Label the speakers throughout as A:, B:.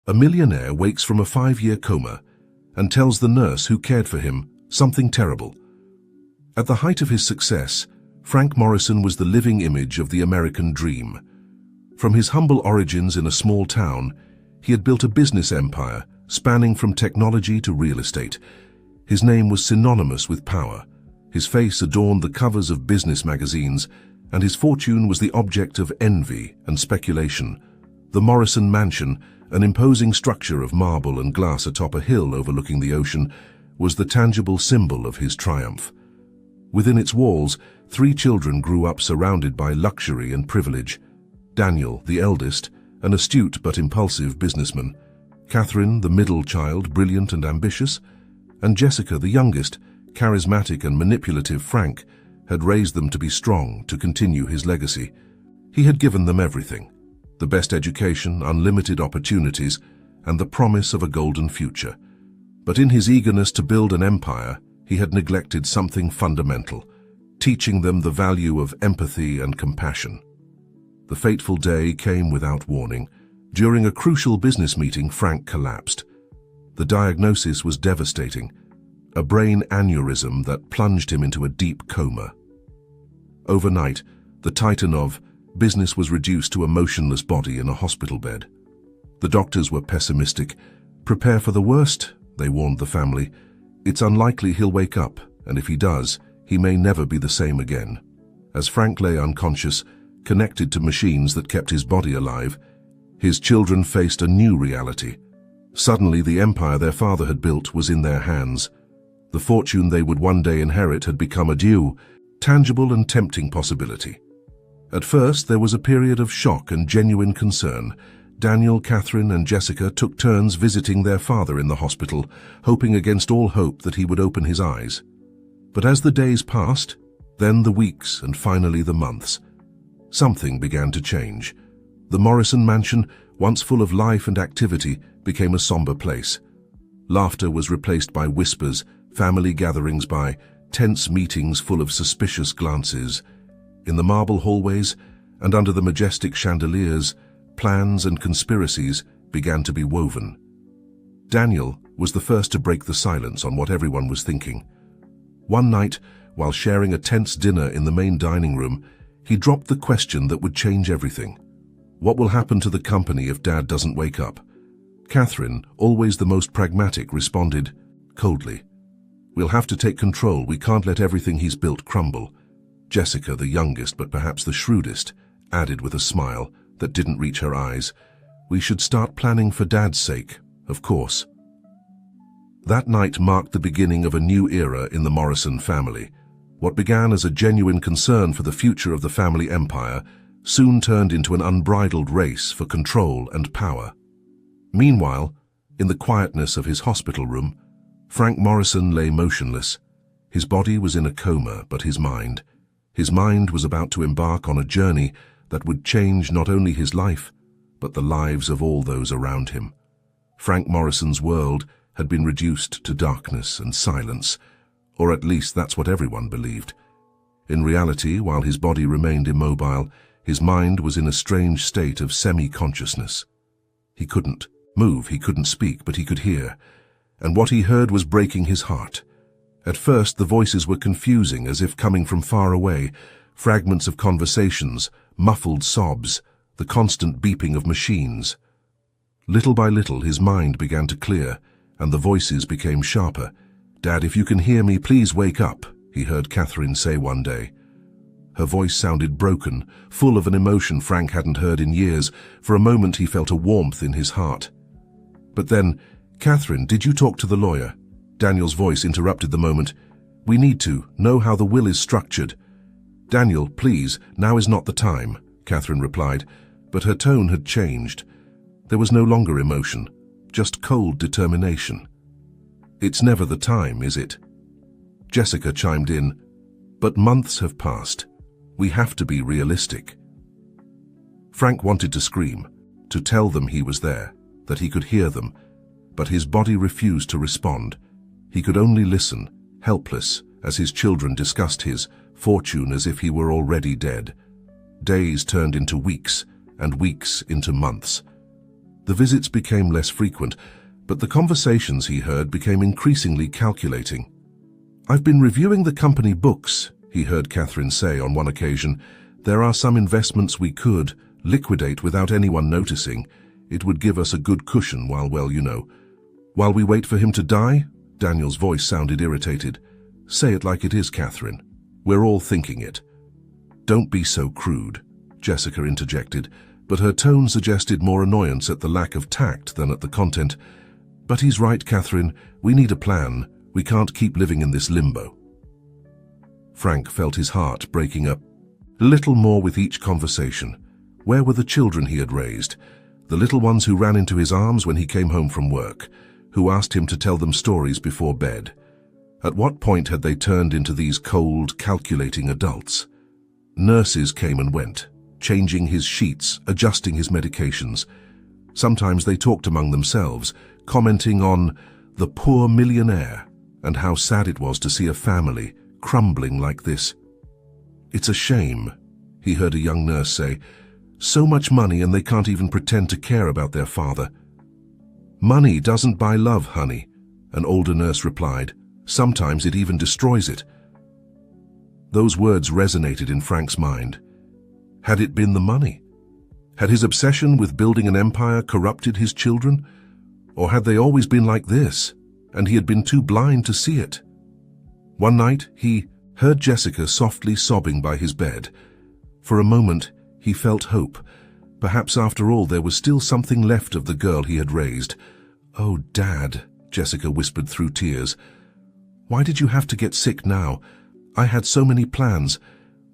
A: A millionaire wakes from a 5-year coma and tells the nurse who cared for him something terrible. At the height of his success, Frank Morrison was the living image of the American dream. From his humble origins in a small town, he had built a business empire spanning from technology to real estate. His name was synonymous with power. His face adorned the covers of business magazines, and his fortune was the object of envy and speculation. The Morrison Mansion, an imposing structure of marble and glass atop a hill overlooking the ocean, was the tangible symbol of his triumph. Within its walls, 3 children grew up surrounded by luxury and privilege. Daniel, the eldest, an astute but impulsive businessman; Catherine, the middle child, brilliant and ambitious; and Jessica, the youngest, charismatic and manipulative. Frank had raised them to be strong, to continue his legacy. He had given them everything: the best education, unlimited opportunities, and the promise of a golden future. But in his eagerness to build an empire, he had neglected something fundamental, teaching them the value of empathy and compassion. The fateful day came without warning. During a crucial business meeting, Frank collapsed. The diagnosis was devastating: a brain aneurysm that plunged him into a deep coma. Overnight, the titan of business was reduced to a motionless body in a hospital bed. The doctors were pessimistic. "Prepare for the worst," they warned the family. "It's unlikely he'll wake up, and if he does, he may never be the same again." As Frank lay unconscious, connected to machines that kept his body alive, his children faced a new reality. Suddenly, the empire their father had built was in their hands. The fortune they would one day inherit had become a due, tangible and tempting possibility. At first, there was a period of shock and genuine concern. Daniel, Catherine, and Jessica took turns visiting their father in the hospital, hoping against all hope that he would open his eyes. But as the days passed, then the weeks, and finally the months, something began to change. The Morrison Mansion, once full of life and activity, became a somber place. Laughter was replaced by whispers, family gatherings by tense meetings full of suspicious glances. In the marble hallways and under the majestic chandeliers, plans and conspiracies began to be woven. Daniel was the first to break the silence on what everyone was thinking. One night, while sharing a tense dinner in the main dining room, he dropped the question that would change everything. "What will happen to the company if Dad doesn't wake up?" Catherine, always the most pragmatic, responded coldly, "We'll have to take control. We can't let everything he's built crumble." Jessica, the youngest but perhaps the shrewdest, added with a smile that didn't reach her eyes, "We should start planning for Dad's sake, of course." That night marked the beginning of a new era in the Morrison family. What began as a genuine concern for the future of the family empire soon turned into an unbridled race for control and power. Meanwhile, in the quietness of his hospital room, Frank Morrison lay motionless. His body was in a coma, but his mind was about to embark on a journey that would change not only his life, but the lives of all those around him. Frank Morrison's world had been reduced to darkness and silence, or at least that's what everyone believed. In reality, while his body remained immobile, his mind was in a strange state of semi-consciousness. He couldn't move, he couldn't speak, but he could hear, and what he heard was breaking his heart. At first, the voices were confusing, as if coming from far away, fragments of conversations, muffled sobs, the constant beeping of machines. Little by little, his mind began to clear, and the voices became sharper. "Dad, if you can hear me, please wake up," he heard Catherine say one day. Her voice sounded broken, full of an emotion Frank hadn't heard in years. For a moment, he felt a warmth in his heart. But then, "Catherine, did you talk to the lawyer?" Daniel's voice interrupted the moment. "We need to know how the will is structured." "Daniel, please, now is not the time," Catherine replied, but her tone had changed. There was no longer emotion, just cold determination. "It's never the time, is it?" Jessica chimed in, "But months have passed. We have to be realistic." Frank wanted to scream, to tell them he was there, that he could hear them, but his body refused to respond. He could only listen, helpless, as his children discussed his fortune as if he were already dead. Days turned into weeks, and weeks into months. The visits became less frequent, but the conversations he heard became increasingly calculating. "I've been reviewing the company books," he heard Catherine say on one occasion. "There are some investments we could liquidate without anyone noticing. It would give us a good cushion while we wait for him to die." Daniel's voice sounded irritated. "Say it like it is, Catherine. We're all thinking it." "Don't be so crude," Jessica interjected, but her tone suggested more annoyance at the lack of tact than at the content. "But he's right, Catherine. We need a plan. We can't keep living in this limbo." Frank felt his heart breaking a little more with each conversation. Where were the children he had raised? The little ones who ran into his arms when he came home from work, who asked him to tell them stories before bed. At what point had they turned into these cold, calculating adults? Nurses came and went, changing his sheets, adjusting his medications. Sometimes they talked among themselves, commenting on the poor millionaire and how sad it was to see a family crumbling like this. "It's a shame," he heard a young nurse say. "So much money and they can't even pretend to care about their father." "Money doesn't buy love, honey," an older nurse replied. "Sometimes it even destroys it." Those words resonated in Frank's mind. Had it been the money? Had his obsession with building an empire corrupted his children? Or had they always been like this, and he had been too blind to see it? One night, he heard Jessica softly sobbing by his bed. For a moment, he felt hope. Perhaps after all there was still something left of the girl he had raised. "Oh, Dad," Jessica whispered through tears. "Why did you have to get sick now? I had so many plans.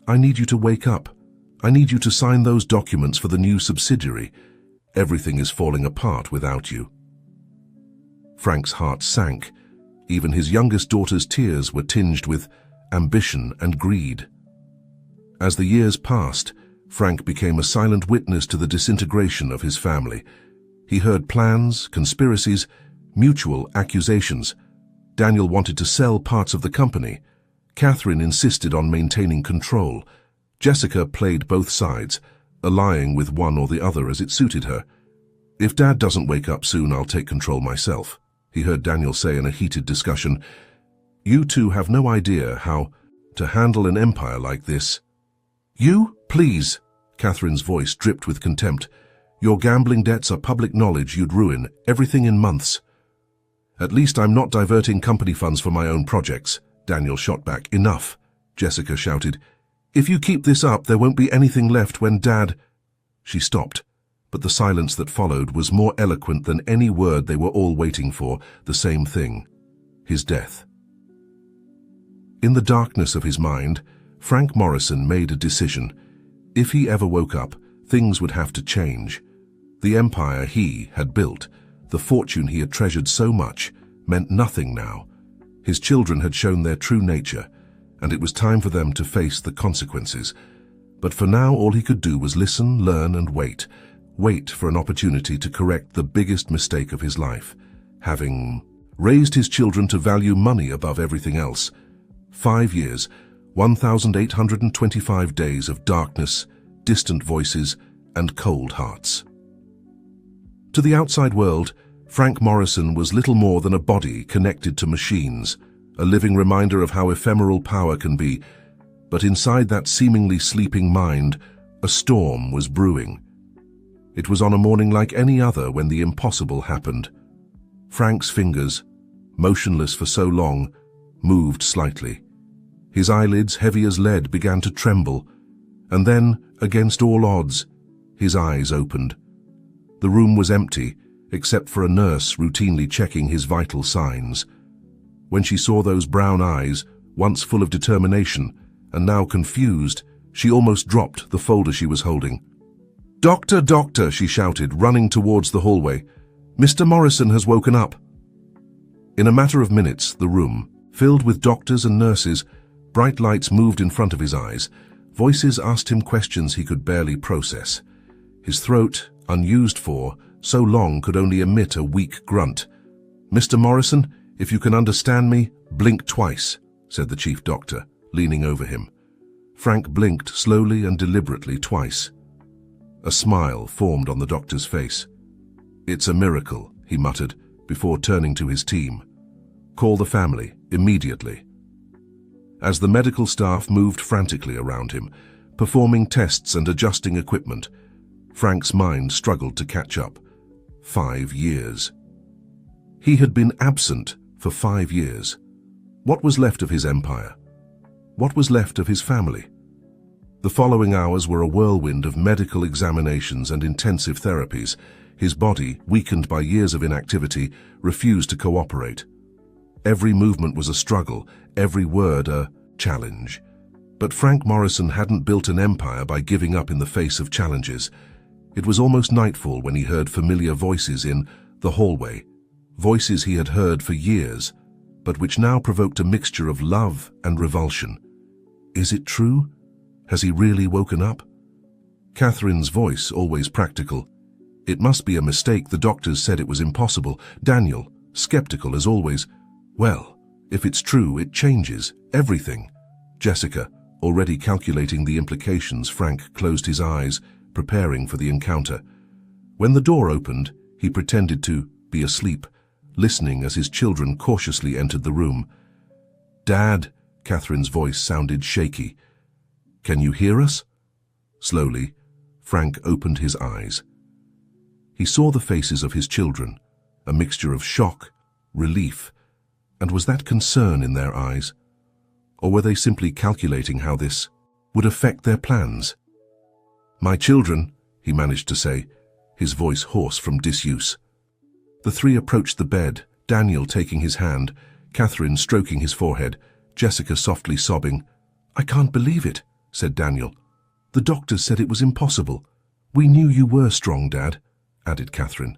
A: I need you to wake up. I need you to sign those documents for the new subsidiary. Everything is falling apart without you." Frank's heart sank. Even his youngest daughter's tears were tinged with ambition and greed. As the years passed, Frank became a silent witness to the disintegration of his family. He heard plans, conspiracies, mutual accusations. Daniel wanted to sell parts of the company. Catherine insisted on maintaining control. Jessica played both sides, allying with one or the other as it suited her. "If Dad doesn't wake up soon, I'll take control myself," he heard Daniel say in a heated discussion. "You two have no idea how to handle an empire like this." "You? Please," Catherine's voice dripped with contempt. "Your gambling debts are public knowledge. You'd ruin everything in months." "At least I'm not diverting company funds for my own projects," Daniel shot back. "Enough," Jessica shouted. "If you keep this up, there won't be anything left when Dad—" She stopped, but the silence that followed was more eloquent than any word they were all waiting for, the same thing: his death. In the darkness of his mind, Frank Morrison made a decision. If he ever woke up, things would have to change. The empire he had built, the fortune he had treasured so much, meant nothing now. His children had shown their true nature, and it was time for them to face the consequences. But for now, all he could do was listen, learn, and wait. Wait for an opportunity to correct the biggest mistake of his life, having raised his children to value money above everything else. 5 years, 1,825 days of darkness, distant voices, and cold hearts. To the outside world, Frank Morrison was little more than a body connected to machines, a living reminder of how ephemeral power can be. But inside that seemingly sleeping mind, a storm was brewing. It was on a morning like any other when the impossible happened. Frank's fingers, motionless for so long, moved slightly. His eyelids, heavy as lead, began to tremble, and then, against all odds, his eyes opened. The room was empty, except for a nurse routinely checking his vital signs. When she saw those brown eyes, once full of determination and now confused, she almost dropped the folder she was holding. "Doctor, doctor," she shouted, running towards the hallway. "Mr. Morrison has woken up." In a matter of minutes, the room, filled with doctors and nurses, bright lights moved in front of his eyes. Voices asked him questions he could barely process. His throat, unused for so long, could only emit a weak grunt. "Mr. Morrison, if you can understand me, blink twice," said the chief doctor, leaning over him. Frank blinked slowly and deliberately twice. A smile formed on the doctor's face. "It's a miracle," he muttered, before turning to his team. "Call the family, immediately." As the medical staff moved frantically around him, performing tests and adjusting equipment, Frank's mind struggled to catch up. 5 years. He had been absent for 5 years. What was left of his empire? What was left of his family? The following hours were a whirlwind of medical examinations and intensive therapies. His body, weakened by years of inactivity, refused to cooperate. Every movement was a struggle, every word a challenge. But Frank Morrison hadn't built an empire by giving up in the face of challenges. It was almost nightfall when he heard familiar voices in the hallway, voices he had heard for years, but which now provoked a mixture of love and revulsion. Is it true? Has he really woken up? Catherine's voice, always practical. It must be a mistake. The doctors said it was impossible. Daniel, skeptical as always. Well, if it's true, it changes everything. Jessica, already calculating the implications. Frank closed his eyes, preparing for the encounter. When the door opened, he pretended to be asleep, listening as his children cautiously entered the room. "Dad," Catherine's voice sounded shaky. "Can you hear us?" Slowly, Frank opened his eyes. He saw the faces of his children, a mixture of shock, relief, and was that concern in their eyes? Or were they simply calculating how this would affect their plans? "My children," he managed to say, his voice hoarse from disuse. The three approached the bed, Daniel taking his hand, Catherine stroking his forehead, Jessica softly sobbing. "I can't believe it," said Daniel. "The doctors said it was impossible. We knew you were strong, Dad," added Catherine.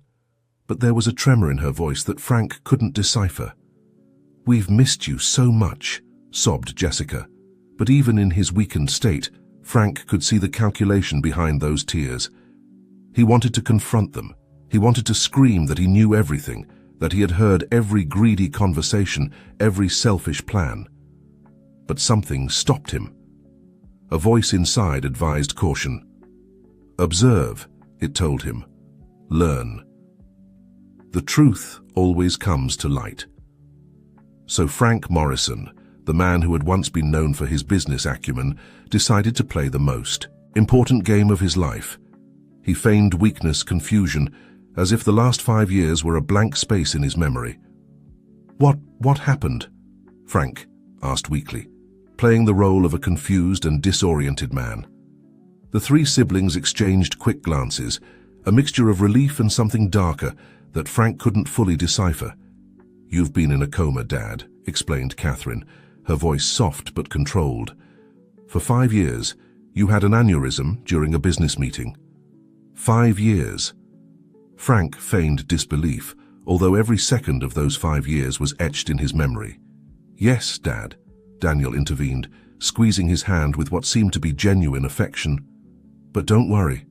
A: But there was a tremor in her voice that Frank couldn't decipher. "We've missed you so much," sobbed Jessica. But even in his weakened state, Frank could see the calculation behind those tears. He wanted to confront them. He wanted to scream that he knew everything, that he had heard every greedy conversation, every selfish plan. But something stopped him. A voice inside advised caution. "Observe," it told him. "Learn." The truth always comes to light. So Frank Morrison, the man who had once been known for his business acumen, decided to play the most important game of his life. He feigned weakness, confusion, as if the last 5 years were a blank space in his memory. What happened?" Frank asked weakly, playing the role of a confused and disoriented man. The three siblings exchanged quick glances, a mixture of relief and something darker that Frank couldn't fully decipher. "You've been in a coma, Dad," explained Catherine, her voice soft but controlled. "For 5 years, you had an aneurysm during a business meeting." 5 years. Frank feigned disbelief, although every second of those 5 years was etched in his memory. "Yes, Dad," Daniel intervened, squeezing his hand with what seemed to be genuine affection. "But don't worry.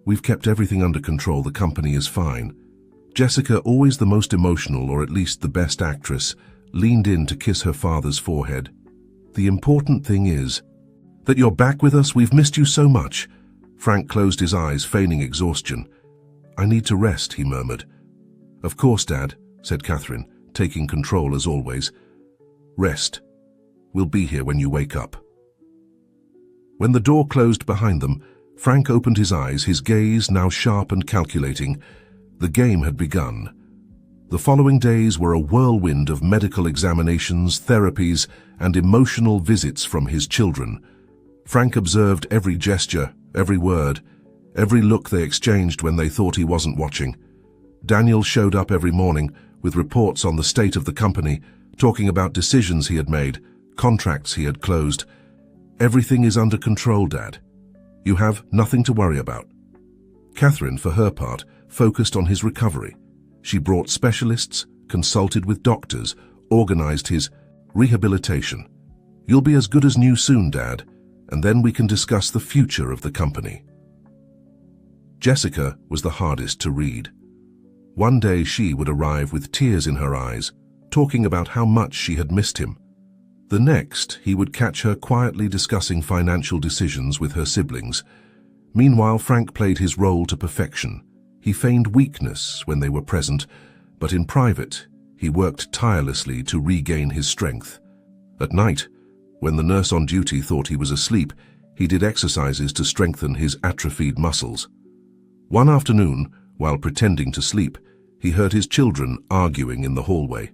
A: We've kept everything under control. The company is fine." Jessica, always the most emotional, or at least the best actress, leaned in to kiss her father's forehead. "The important thing is that you're back with us. We've missed you so much." Frank closed his eyes, feigning exhaustion. "I need to rest," he murmured. "Of course, Dad," said Catherine, taking control as always. "Rest. We'll be here when you wake up." When the door closed behind them, Frank opened his eyes, his gaze now sharp and calculating. The game had begun. The following days were a whirlwind of medical examinations, therapies, and emotional visits from his children. Frank observed every gesture, every word, every look they exchanged when they thought he wasn't watching. Daniel showed up every morning with reports on the state of the company, talking about decisions he had made, contracts he had closed. "Everything is under control, Dad. You have nothing to worry about." Catherine, for her part, focused on his recovery. She brought specialists, consulted with doctors, organized his rehabilitation. "You'll be as good as new soon, Dad, and then we can discuss the future of the company." Jessica was the hardest to read. One day she would arrive with tears in her eyes, talking about how much she had missed him. The next, he would catch her quietly discussing financial decisions with her siblings. Meanwhile, Frank played his role to perfection. He feigned weakness when they were present, but in private, he worked tirelessly to regain his strength. At night, when the nurse on duty thought he was asleep, he did exercises to strengthen his atrophied muscles. One afternoon, while pretending to sleep, he heard his children arguing in the hallway.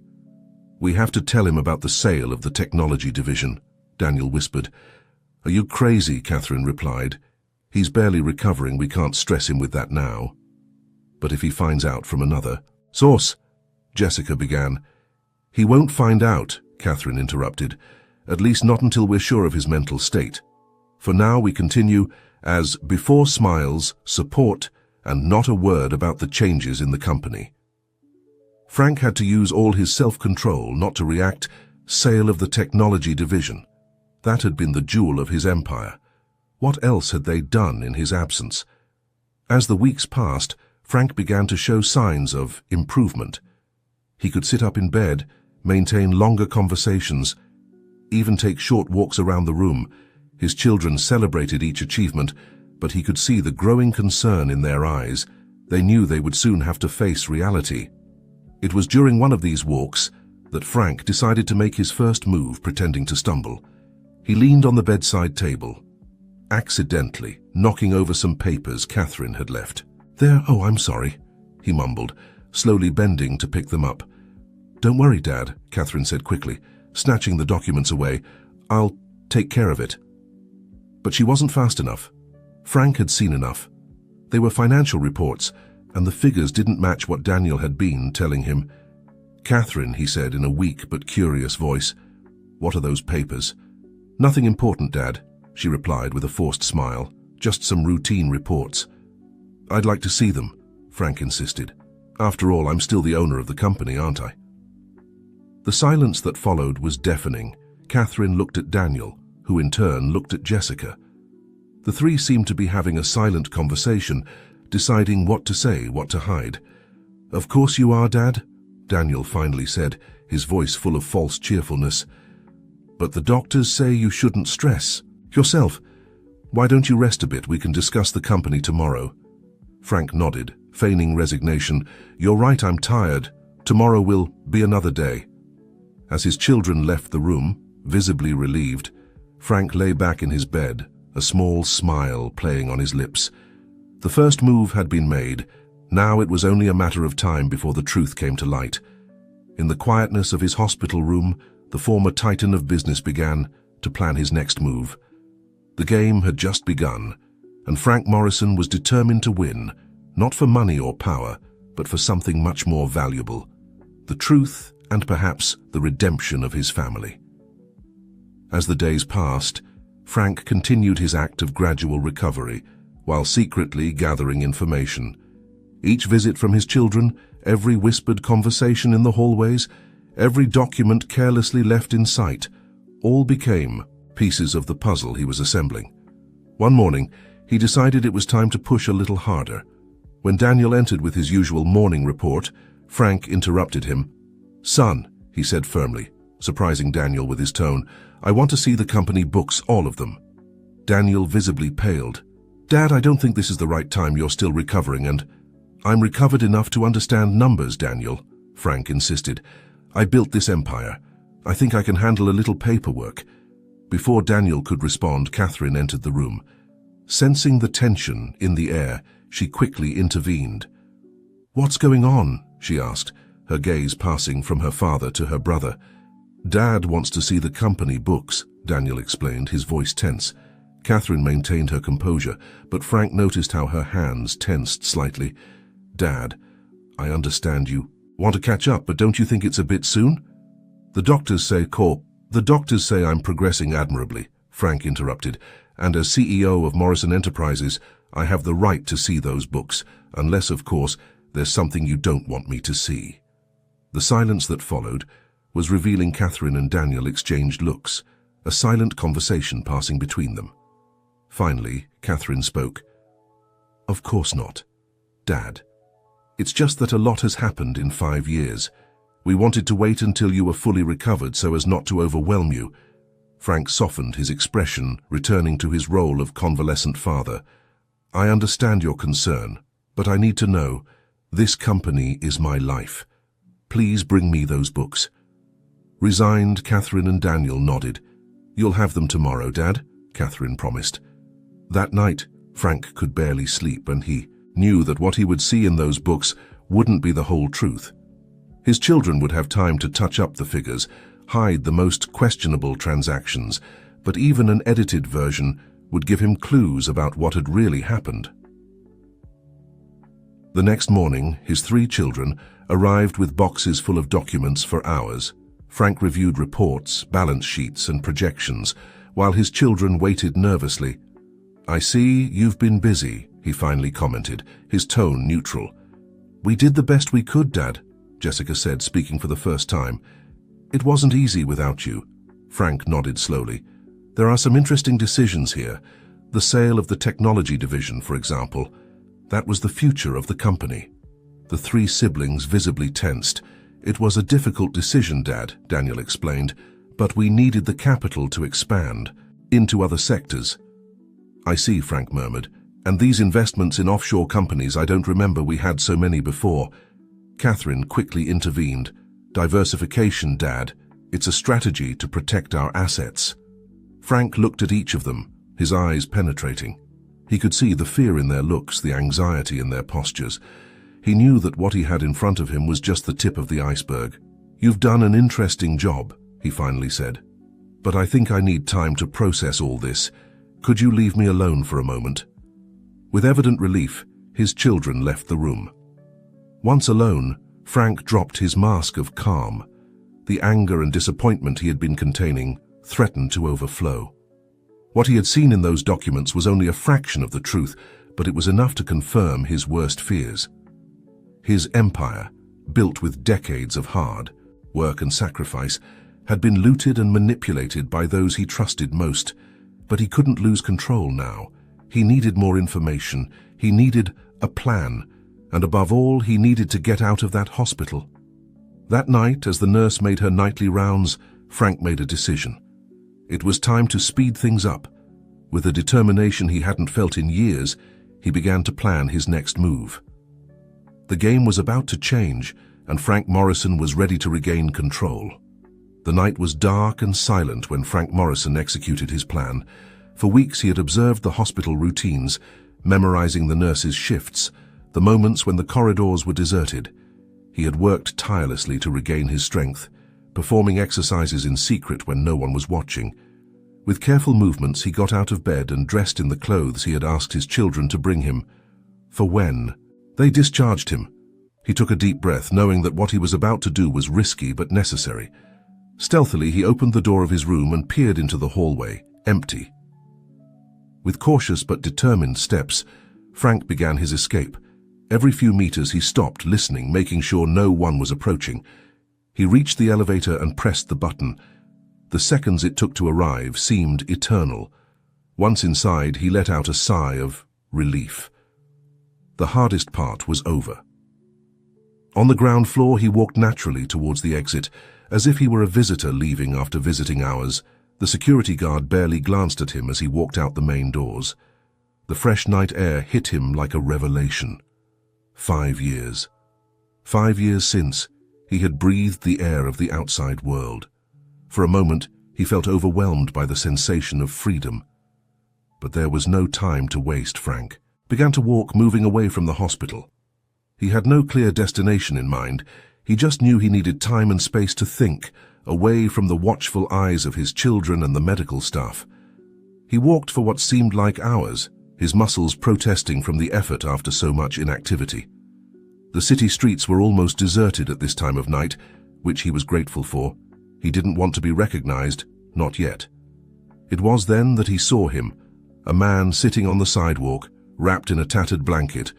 A: "We have to tell him about the sale of the technology division," Daniel whispered. "Are you crazy?" Catherine replied. "He's barely recovering, we can't stress him with that now." "But if he finds out from another—" "Source," Jessica began. "He won't find out," Catherine interrupted, "at least not until we're sure of his mental state. For now we continue as Before Smiles, support, and not a word about the changes in the company." Frank had to use all his self-control not to react. Sale of the technology division. That had been the jewel of his empire. What else had they done in his absence? As the weeks passed, Frank began to show signs of improvement. He could sit up in bed, maintain longer conversations, even take short walks around the room. His children celebrated each achievement, but he could see the growing concern in their eyes. They knew they would soon have to face reality. It was during one of these walks that Frank decided to make his first move, pretending to stumble. He leaned on the bedside table, accidentally knocking over some papers Catherine had left. "There, oh, I'm sorry," he mumbled, slowly bending to pick them up. "Don't worry, Dad," Catherine said quickly, snatching the documents away. "I'll take care of it." But she wasn't fast enough. Frank had seen enough. They were financial reports, and the figures didn't match what Daniel had been telling him. "Catherine," he said in a weak but curious voice, "what are those papers?" "Nothing important, Dad," she replied with a forced smile. "Just some routine reports." "I'd like to see them," Frank insisted. "After all, I'm still the owner of the company, aren't I?" The silence that followed was deafening. Catherine looked at Daniel, who in turn looked at Jessica. The three seemed to be having a silent conversation, deciding what to say, what to hide. "Of course you are, Dad," Daniel finally said, his voice full of false cheerfulness. "But the doctors say you shouldn't stress yourself. Why don't you rest a bit? We can discuss the company tomorrow." Frank nodded, feigning resignation. "You're right, I'm tired. Tomorrow will be another day." As his children left the room, visibly relieved, Frank lay back in his bed, a small smile playing on his lips. The first move had been made. Now it was only a matter of time before the truth came to light. In the quietness of his hospital room, the former titan of business began to plan his next move. The game had just begun, and Frank Morrison was determined to win, not for money or power, but for something much more valuable: the truth and perhaps the redemption of his family. As the days passed, Frank continued his act of gradual recovery, while secretly gathering information. Each visit from his children, every whispered conversation in the hallways, every document carelessly left in sight, all became pieces of the puzzle he was assembling. One morning, he decided it was time to push a little harder. When Daniel entered with his usual morning report, Frank interrupted him. "Son," he said firmly, surprising Daniel with his tone, "I want to see the company books, all of them." Daniel visibly paled. "Dad, I don't think this is the right time. You're still recovering, and—" "I'm recovered enough to understand numbers, Daniel," Frank insisted. "I built this empire. I think I can handle a little paperwork." Before Daniel could respond, Catherine entered the room. Sensing the tension in the air, she quickly intervened. "What's going on?" she asked, her gaze passing from her father to her brother. "Dad wants to see the company books," Daniel explained, his voice tense. Catherine maintained her composure, but Frank noticed how her hands tensed slightly. "Dad, I understand you want to catch up, but don't you think it's a bit soon?" The doctors say I'm progressing admirably," Frank interrupted, "and as CEO of Morrison Enterprises, I have the right to see those books, unless, of course, there's something you don't want me to see." The silence that followed was revealing. Catherine and Daniel exchanged looks, a silent conversation passing between them. Finally, Catherine spoke. "Of course not, Dad. It's just that a lot has happened in 5 years. We wanted to wait until you were fully recovered so as not to overwhelm you." Frank softened his expression, returning to his role of convalescent father. "I understand your concern, But I need to know. This company is my life. Please bring me those books." Resigned, Catherine and Daniel nodded. "You'll have them tomorrow, Dad," Catherine promised. That night, Frank could barely sleep, and he knew that what he would see in those books wouldn't be the whole truth. His children would have time to touch up the figures, hide the most questionable transactions, but even an edited version would give him clues about what had really happened. The next morning, his 3 children arrived with boxes full of documents for hours. Frank reviewed reports, balance sheets, and projections, while his children waited nervously. "I see you've been busy," he finally commented, his tone neutral. "We did the best we could, Dad," Jessica said, speaking for the first time. "It wasn't easy without you." Frank nodded slowly. "There are some interesting decisions here. The sale of the technology division, for example. That was the future of the company." The 3 siblings visibly tensed. "It was a difficult decision, Dad," Daniel explained, "but we needed the capital to expand into other sectors." "I see," Frank murmured. "And these investments in offshore companies, I don't remember we had so many before." Catherine quickly intervened. "Diversification, Dad. It's a strategy to protect our assets." Frank looked at each of them, his eyes penetrating. He could see the fear in their looks, the anxiety in their postures. He knew that what he had in front of him was just the tip of the iceberg. "You've done an interesting job," he finally said. "But I think I need time to process all this. Could you leave me alone for a moment?" With evident relief, his children left the room. Once alone, Frank dropped his mask of calm. The anger and disappointment he had been containing threatened to overflow. What he had seen in those documents was only a fraction of the truth, but it was enough to confirm his worst fears. His empire, built with decades of hard work and sacrifice, had been looted and manipulated by those he trusted most. But he couldn't lose control now. He needed more information. He needed a plan. And above all, he needed to get out of that hospital. That night, as the nurse made her nightly rounds, Frank made a decision. It was time to speed things up. With a determination he hadn't felt in years, he began to plan his next move. The game was about to change, and Frank Morrison was ready to regain control. The night was dark and silent when Frank Morrison executed his plan. For weeks he had observed the hospital routines, memorizing the nurses' shifts, the moments when the corridors were deserted. He had worked tirelessly to regain his strength, performing exercises in secret when no one was watching. With careful movements, he got out of bed and dressed in the clothes he had asked his children to bring him. For when they discharged him, he took a deep breath, knowing that what he was about to do was risky but necessary. Stealthily, he opened the door of his room and peered into the hallway, empty. With cautious but determined steps, Frank began his escape. Every few meters he stopped, listening, making sure no one was approaching. He reached the elevator and pressed the button. The seconds it took to arrive seemed eternal. Once inside, he let out a sigh of relief. The hardest part was over. On the ground floor, he walked naturally towards the exit, as if he were a visitor leaving after visiting hours. The security guard barely glanced at him as he walked out the main doors. The fresh night air hit him like a revelation. 5 years. 5 years since, he had breathed the air of the outside world. For a moment, he felt overwhelmed by the sensation of freedom. But there was no time to waste. Frank began to walk, moving away from the hospital. He had no clear destination in mind. He just knew he needed time and space to think, away from the watchful eyes of his children and the medical staff. He walked for what seemed like hours, his muscles protesting from the effort after so much inactivity. The city streets were almost deserted at this time of night, which he was grateful for. He didn't want to be recognized, not yet. It was then that he saw him, a man sitting on the sidewalk, wrapped in a tattered blanket,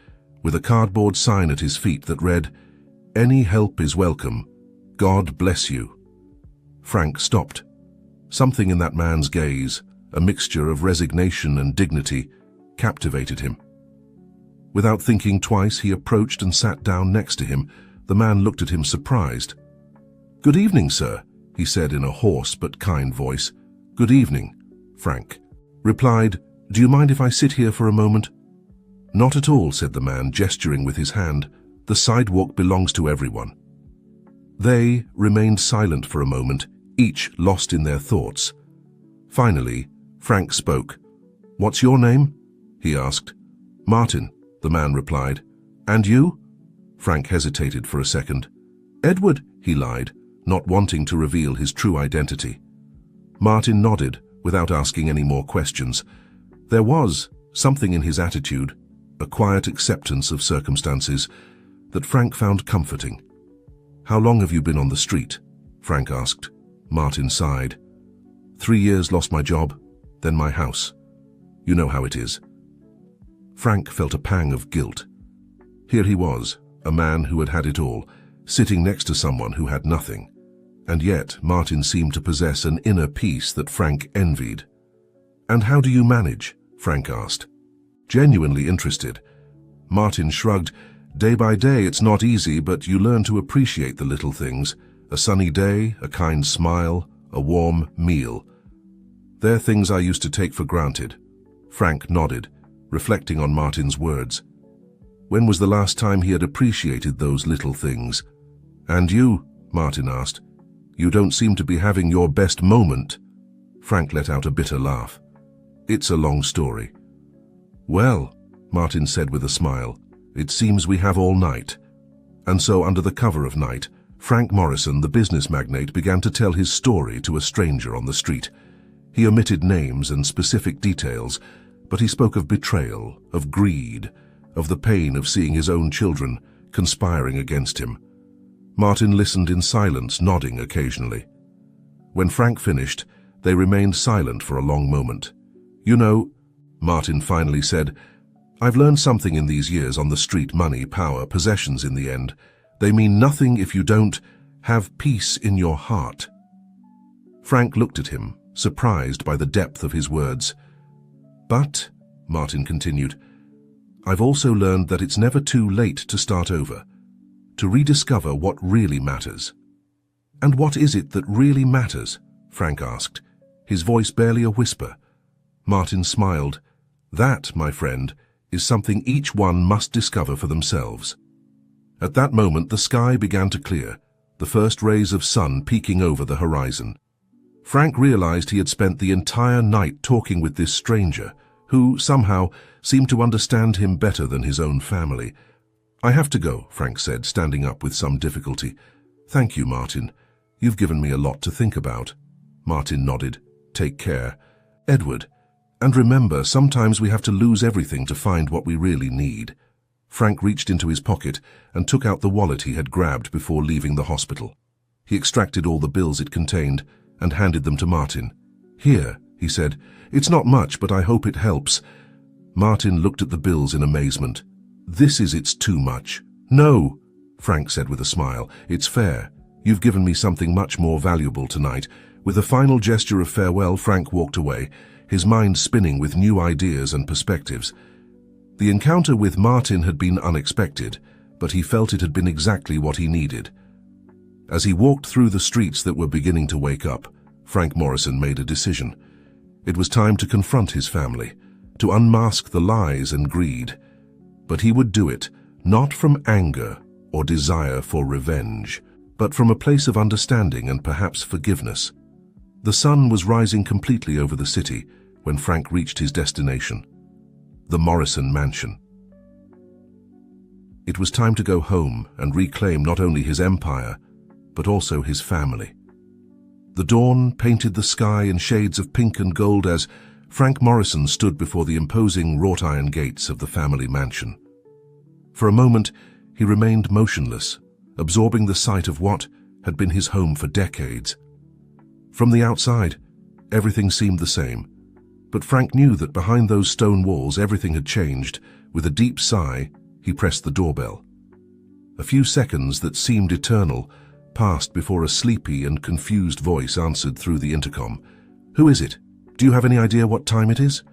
A: with a cardboard sign at his feet that read, "Any help is welcome. God bless you." Frank stopped. Something in that man's gaze, a mixture of resignation and dignity, captivated him. Without thinking twice, he approached and sat down next to him. The man looked at him surprised. "Good evening, sir," he said in a hoarse but kind voice. "Good evening," Frank replied. "Do you mind if I sit here for a moment?" "Not at all," said the man, gesturing with his hand. "The sidewalk belongs to everyone." They remained silent for a moment, each lost in their thoughts. Finally, Frank spoke. "What's your name?" he asked. "Martin," the man replied. "And you?" Frank hesitated for a second. "Edward," he lied, not wanting to reveal his true identity. Martin nodded, without asking any more questions. There was something in his attitude, a quiet acceptance of circumstances, that Frank found comforting. "How long have you been on the street?" Frank asked. Martin sighed. 3 years, lost my job, then my house. You know how it is." Frank felt a pang of guilt. Here he was, a man who had had it all, sitting next to someone who had nothing. And yet Martin seemed to possess an inner peace that Frank envied. "And how do you manage?" Frank asked. Genuinely interested. Martin shrugged. "Day by day it's not easy, but you learn to appreciate the little things. A sunny day, a kind smile, a warm meal. They're things I used to take for granted." Frank nodded, reflecting on Martin's words. When was the last time he had appreciated those little things? "And you?" Martin asked. "You don't seem to be having your best moment." Frank let out a bitter laugh. "It's a long story." "Well," Martin said with a smile, "it seems we have all night." And so, under the cover of night, Frank Morrison, the business magnate, began to tell his story to a stranger on the street. He omitted names and specific details, but he spoke of betrayal, of greed, of the pain of seeing his own children conspiring against him. Martin listened in silence, nodding occasionally. When Frank finished, they remained silent for a long moment. "You know," Martin finally said, "I've learned something in these years on the street. Money, power, possessions in the end. They mean nothing if you don't have peace in your heart." Frank looked at him, surprised by the depth of his words. "But," Martin continued, "I've also learned that it's never too late to start over, to rediscover what really matters." "And what is it that really matters?" Frank asked, his voice barely a whisper. Martin smiled. "That, my friend, is something each one must discover for themselves." At that moment, the sky began to clear, the first rays of sun peeking over the horizon. Frank realized he had spent the entire night talking with this stranger, who, somehow, seemed to understand him better than his own family. "I have to go," Frank said, standing up with some difficulty. "Thank you, Martin. You've given me a lot to think about." Martin nodded. "Take care. Edward. And remember, sometimes we have to lose everything to find what we really need." Frank reached into his pocket and took out the wallet he had grabbed before leaving the hospital. He extracted all the bills it contained and handed them to Martin. "Here," he said. "It's not much, but I hope it helps." Martin looked at the bills in amazement. It's too much." "No," Frank said with a smile. "It's fair. You've given me something much more valuable tonight." With a final gesture of farewell, Frank walked away, his mind spinning with new ideas and perspectives. The encounter with Martin had been unexpected, but he felt it had been exactly what he needed. As he walked through the streets that were beginning to wake up, Frank Morrison made a decision. It was time to confront his family, to unmask the lies and greed. But he would do it, not from anger or desire for revenge, but from a place of understanding and perhaps forgiveness. The sun was rising completely over the city when Frank reached his destination, the Morrison mansion. It was time to go home and reclaim not only his empire, but also his family. The dawn painted the sky in shades of pink and gold as Frank Morrison stood before the imposing wrought iron gates of the family mansion. For a moment, he remained motionless, absorbing the sight of what had been his home for decades. From the outside, everything seemed the same, but Frank knew that behind those stone walls everything had changed. With a deep sigh, he pressed the doorbell. A few seconds that seemed eternal passed before a sleepy and confused voice answered through the intercom. "Who is it? Do you have any idea what time it is?"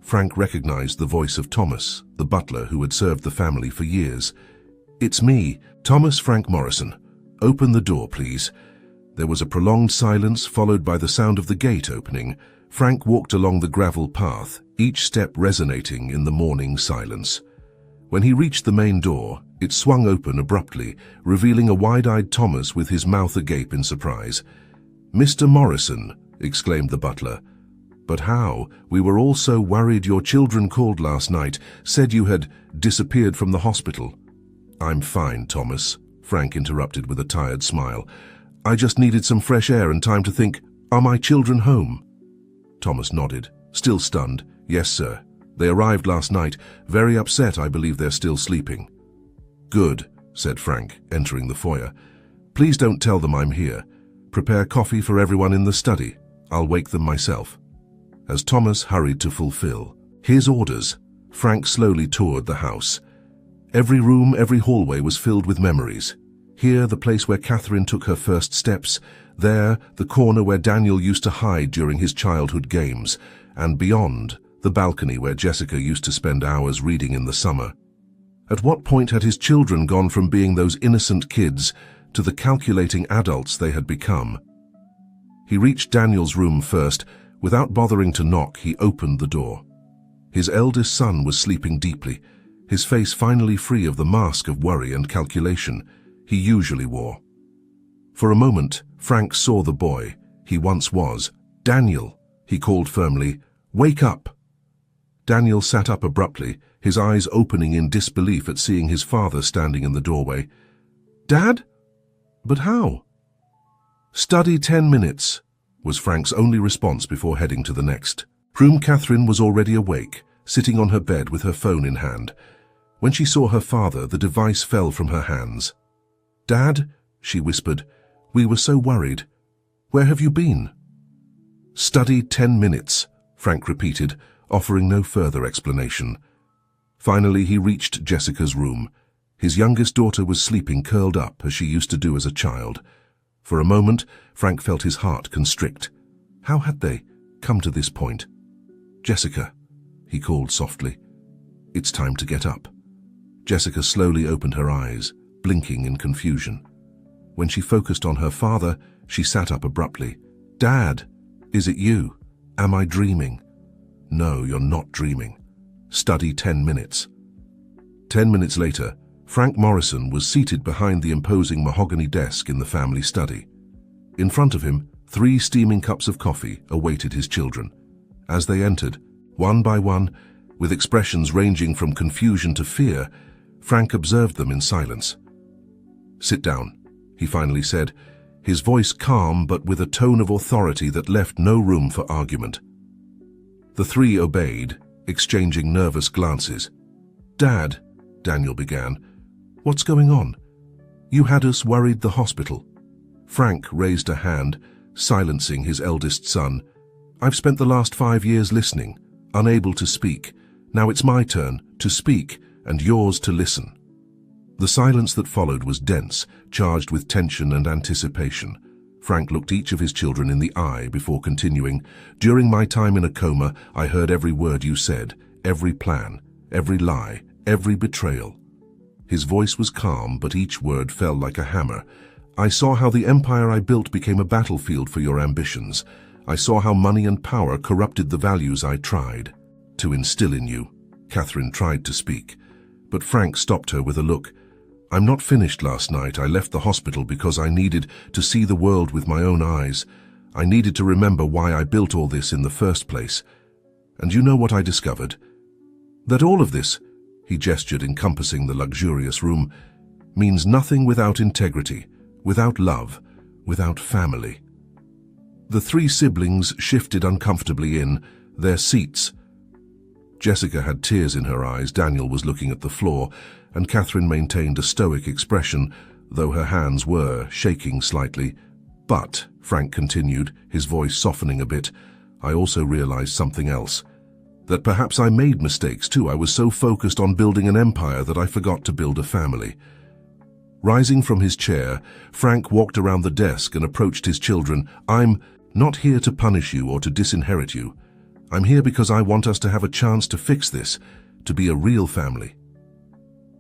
A: Frank recognized the voice of Thomas, the butler who had served the family for years. "It's me, Thomas Frank Morrison. Open the door, please." There was a prolonged silence, followed by the sound of the gate opening. Frank walked along the gravel path, each step resonating in the morning silence. When he reached the main door, it swung open abruptly, revealing a wide-eyed Thomas with his mouth agape in surprise. "Mr. Morrison," exclaimed the butler. "But how? We were all so worried. Your children called last night, said you had disappeared from the hospital." "I'm fine, Thomas," Frank interrupted with a tired smile. "I just needed some fresh air and time to think. Are my children home?" Thomas nodded, still stunned. "Yes, sir. They arrived last night. Very upset. I believe they're still sleeping." "Good," said Frank, entering the foyer. "Please don't tell them I'm here. Prepare coffee for everyone in the study. I'll wake them myself." As Thomas hurried to fulfill his orders, Frank slowly toured the house. Every room, every hallway was filled with memories. Here, the place where Catherine took her first steps. There, the corner where Daniel used to hide during his childhood games. And beyond, the balcony where Jessica used to spend hours reading in the summer. At what point had his children gone from being those innocent kids to the calculating adults they had become? He reached Daniel's room first. Without bothering to knock, he opened the door. His eldest son was sleeping deeply, his face finally free of the mask of worry and calculation he usually wore. For a moment, Frank saw the boy he once was. "Daniel," he called firmly, "wake up." Daniel sat up abruptly, his eyes opening in disbelief at seeing his father standing in the doorway. "Dad? But how?" "Study 10 minutes," was Frank's only response before heading to the next room. Catherine was already awake, sitting on her bed with her phone in hand. When she saw her father, the device fell from her hands. "Dad," she whispered, "we were so worried. Where have you been?" "Study 10 minutes, Frank repeated, offering no further explanation. Finally, he reached Jessica's room. His youngest daughter was sleeping curled up as she used to do as a child. For a moment, Frank felt his heart constrict. How had they come to this point? "Jessica," he called softly. "It's time to get up." Jessica slowly opened her eyes, blinking in confusion. When she focused on her father, she sat up abruptly. "Dad, is it you? Am I dreaming?" "No, you're not dreaming. Study 10 minutes. 10 minutes later, Frank Morrison was seated behind the imposing mahogany desk in the family study. In front of him, 3 steaming cups of coffee awaited his children. As they entered, one by one, with expressions ranging from confusion to fear, Frank observed them in silence. "Sit down," he finally said, his voice calm but with a tone of authority that left no room for argument. The 3 obeyed, exchanging nervous glances. "Dad," Daniel began, "what's going on? You had us worried the hospital." Frank raised a hand, silencing his eldest son. "I've spent the last 5 years listening, unable to speak. Now it's my turn to speak and yours to listen." The silence that followed was dense, charged with tension and anticipation. Frank looked each of his children in the eye before continuing. "During my time in a coma, I heard every word you said, every plan, every lie, every betrayal." His voice was calm, but each word fell like a hammer. "I saw how the empire I built became a battlefield for your ambitions. I saw how money and power corrupted the values I tried to instill in you." Catherine tried to speak, but Frank stopped her with a look. "I'm not finished last night. I left the hospital because I needed to see the world with my own eyes. I needed to remember why I built all this in the first place. And you know what I discovered? That all of this," he gestured, encompassing the luxurious room, "means nothing without integrity, without love, without family." The 3 siblings shifted uncomfortably in their seats. Jessica had tears in her eyes, Daniel was looking at the floor, and Catherine maintained a stoic expression, though her hands were shaking slightly. "But," Frank continued, his voice softening a bit, "I also realized something else. That perhaps I made mistakes too. I was so focused on building an empire that I forgot to build a family." Rising from his chair, Frank walked around the desk and approached his children. "I'm not here to punish you or to disinherit you. I'm here because I want us to have a chance to fix this, to be a real family."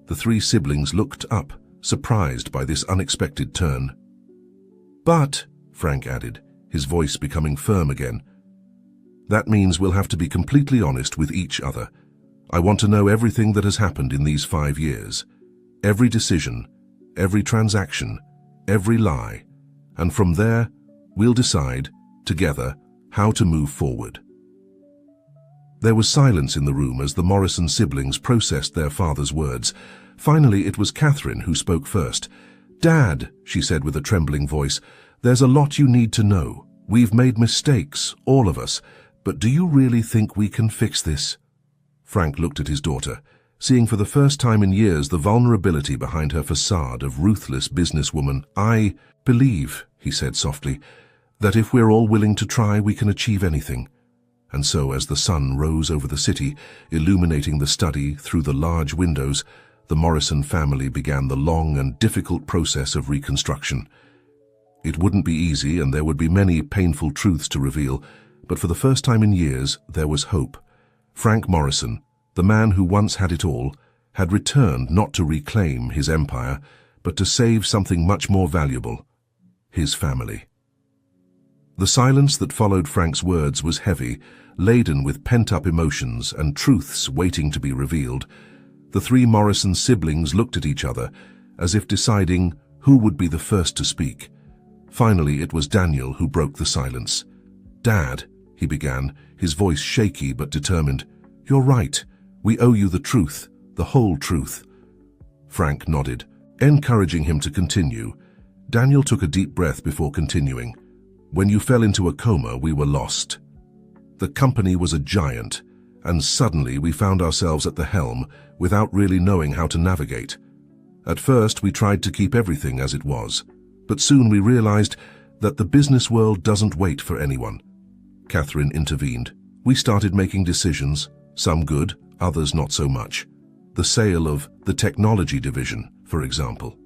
A: The 3 siblings looked up, surprised by this unexpected turn. "But," Frank added, his voice becoming firm again. "That means we'll have to be completely honest with each other. I want to know everything that has happened in these 5 years. Every decision, every transaction, every lie. And from there, we'll decide, together, how to move forward." There was silence in the room as the Morrison siblings processed their father's words. Finally, it was Catherine who spoke first. "Dad," she said with a trembling voice, "there's a lot you need to know. We've made mistakes, all of us, but do you really think we can fix this?" Frank looked at his daughter, seeing for the first time in years the vulnerability behind her facade of ruthless businesswoman. "I believe," he said softly, "that if we're all willing to try, we can achieve anything." And so, as the sun rose over the city, illuminating the study through the large windows, the Morrison family began the long and difficult process of reconstruction. It wouldn't be easy, and there would be many painful truths to reveal, but for the first time in years, there was hope. Frank Morrison, the man who once had it all, had returned not to reclaim his empire, but to save something much more valuable: his family. The silence that followed Frank's words was heavy, laden with pent-up emotions and truths waiting to be revealed. The 3 Morrison siblings looked at each other, as if deciding who would be the first to speak. Finally, it was Daniel who broke the silence. "Dad," he began, his voice shaky but determined, "you're right. We owe you the truth, the whole truth." Frank nodded, encouraging him to continue. Daniel took a deep breath before continuing. "When you fell into a coma, we were lost. The company was a giant, and suddenly we found ourselves at the helm without really knowing how to navigate. At first, we tried to keep everything as it was, but soon we realized that the business world doesn't wait for anyone." Catherine intervened. "We started making decisions, some good, others not so much. The sale of the technology division, for example.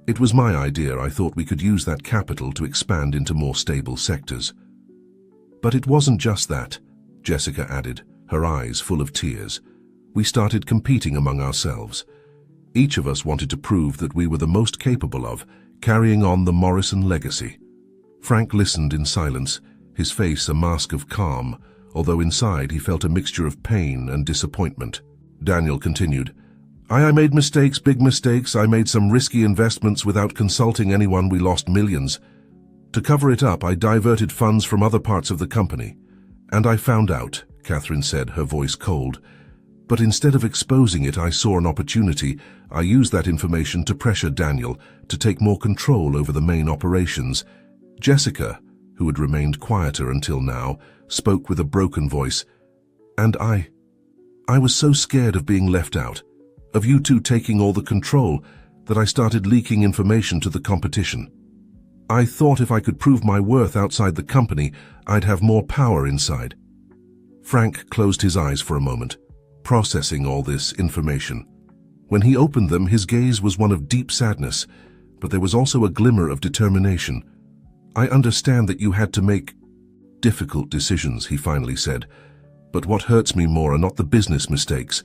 A: It was my idea. I thought we could use that capital to expand into more stable sectors." "But it wasn't just that," Jessica added, her eyes full of tears. "We started competing among ourselves. Each of us wanted to prove that we were the most capable of carrying on the Morrison legacy." Frank listened in silence, his face a mask of calm, although inside he felt a mixture of pain and disappointment. Daniel continued, I made mistakes, big mistakes. I made some risky investments without consulting anyone. We lost millions. To cover it up, I diverted funds from other parts of the company. And I found out," Catherine said, her voice cold. "But instead of exposing it, I saw an opportunity. I used that information to pressure Daniel to take more control over the main operations." Jessica, who had remained quieter until now, spoke with a broken voice. "And I was so scared of being left out, of you two taking all the control, that I started leaking information to the competition. I thought if I could prove my worth outside the company, I'd have more power inside." Frank closed his eyes for a moment, processing all this information. When he opened them, his gaze was one of deep sadness, but there was also a glimmer of determination. "I understand that you had to make difficult decisions," he finally said, "but what hurts me more are not the business mistakes.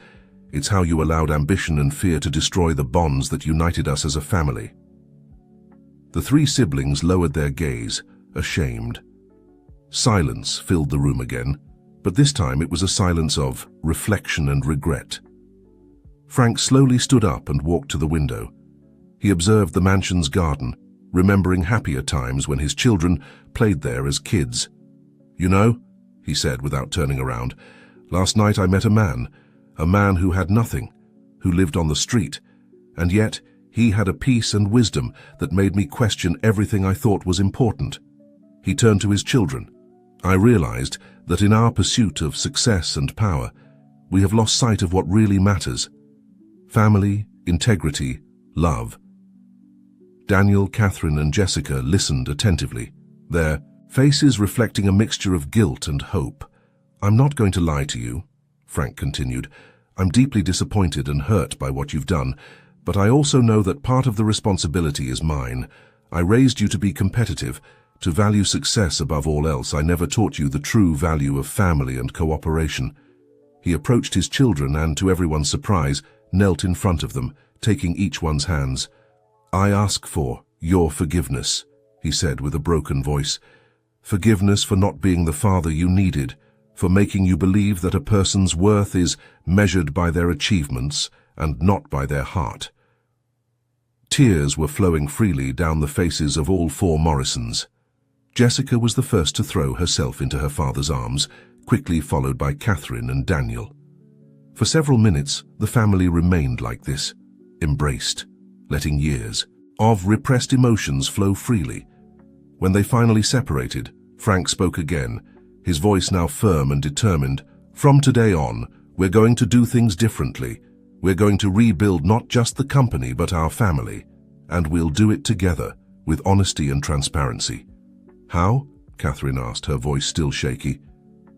A: It's how you allowed ambition and fear to destroy the bonds that united us as a family." The 3 siblings lowered their gaze, ashamed. Silence filled the room again, but this time it was a silence of reflection and regret. Frank slowly stood up and walked to the window. He observed the mansion's garden, remembering happier times when his children played there as kids. "You know," he said without turning around, "last night I met a man who had nothing, who lived on the street, and yet he had a peace and wisdom that made me question everything I thought was important." He turned to his children. "I realized that in our pursuit of success and power, we have lost sight of what really matters: family, integrity, love." Daniel, Catherine, and Jessica listened attentively, their faces reflecting a mixture of guilt and hope. "I'm not going to lie to you," Frank continued. "I'm deeply disappointed and hurt by what you've done, but I also know that part of the responsibility is mine. I raised you to be competitive, to value success above all else. I never taught you the true value of family and cooperation." He approached his children and, to everyone's surprise, knelt in front of them, taking each one's hands. "I ask for your forgiveness," he said with a broken voice. Forgiveness for not being the father you needed, for making you believe that a person's worth is measured by their achievements and not by their heart. Tears were flowing freely down the faces of all four Morrisons. Jessica was the first to throw herself into her father's arms, quickly followed by Catherine and Daniel. For several minutes, the family remained like this, embraced, letting years of repressed emotions flow freely. When they finally separated, Frank spoke again, his voice now firm and determined. From today on, we're going to do things differently. We're going to rebuild not just the company but our family, and we'll do it together, with honesty and transparency. How? Catherine asked, her voice still shaky.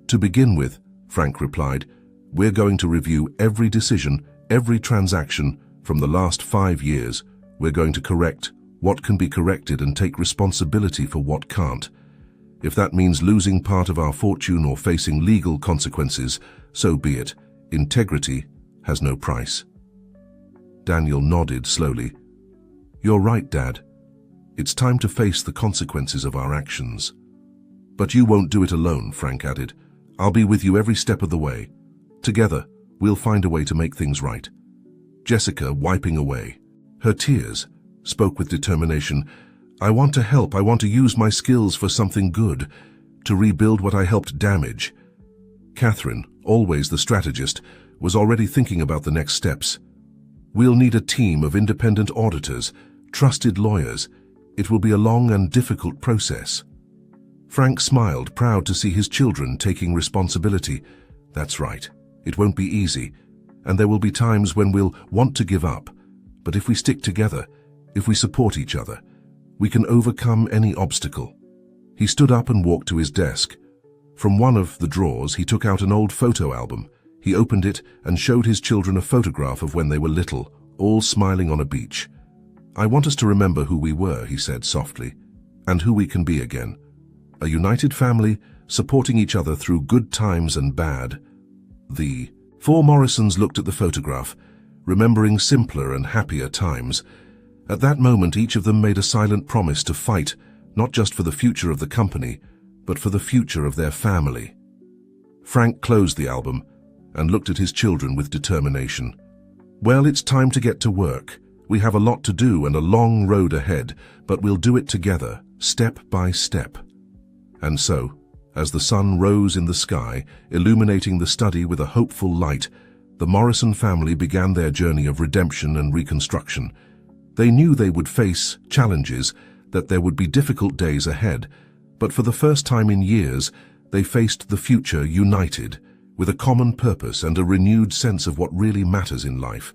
A: To begin with, Frank replied, we're going to review every decision, every transaction from the last 5 years. We're going to correct what can be corrected and take responsibility for what can't. If that means losing part of our fortune or facing legal consequences, so be it. Integrity has no price. Daniel nodded slowly. You're right, Dad. It's time to face the consequences of our actions. But you won't do it alone, Frank added. I'll be with you every step of the way. Together, we'll find a way to make things right. Jessica, wiping away her tears, spoke with determination. I want to help. I want to use my skills for something good, to rebuild what I helped damage. Catherine, always the strategist, was already thinking about the next steps. We'll need a team of independent auditors, trusted lawyers. It will be a long and difficult process. Frank smiled, proud to see his children taking responsibility. That's right. It won't be easy, and there will be times when we'll want to give up. But if we stick together, if we support each other, we can overcome any obstacle. He stood up and walked to his desk. From one of the drawers, he took out an old photo album. He opened it and showed his children a photograph of when they were little, all smiling on a beach. I want us to remember who we were, he said softly, and who we can be again. A united family, supporting each other through good times and bad. The four Morrisons looked at the photograph, remembering simpler and happier times. At that moment, each of them made a silent promise to fight, not just for the future of the company, but for the future of their family. Frank closed the album and looked at his children with determination. Well, it's time to get to work. We have a lot to do and a long road ahead, but we'll do it together, step by step. And so, as the sun rose in the sky, illuminating the study with a hopeful light, the Morrison family began their journey of redemption and reconstruction. They knew they would face challenges, that there would be difficult days ahead, but for the first time in years, they faced the future united, with a common purpose and a renewed sense of what really matters in life.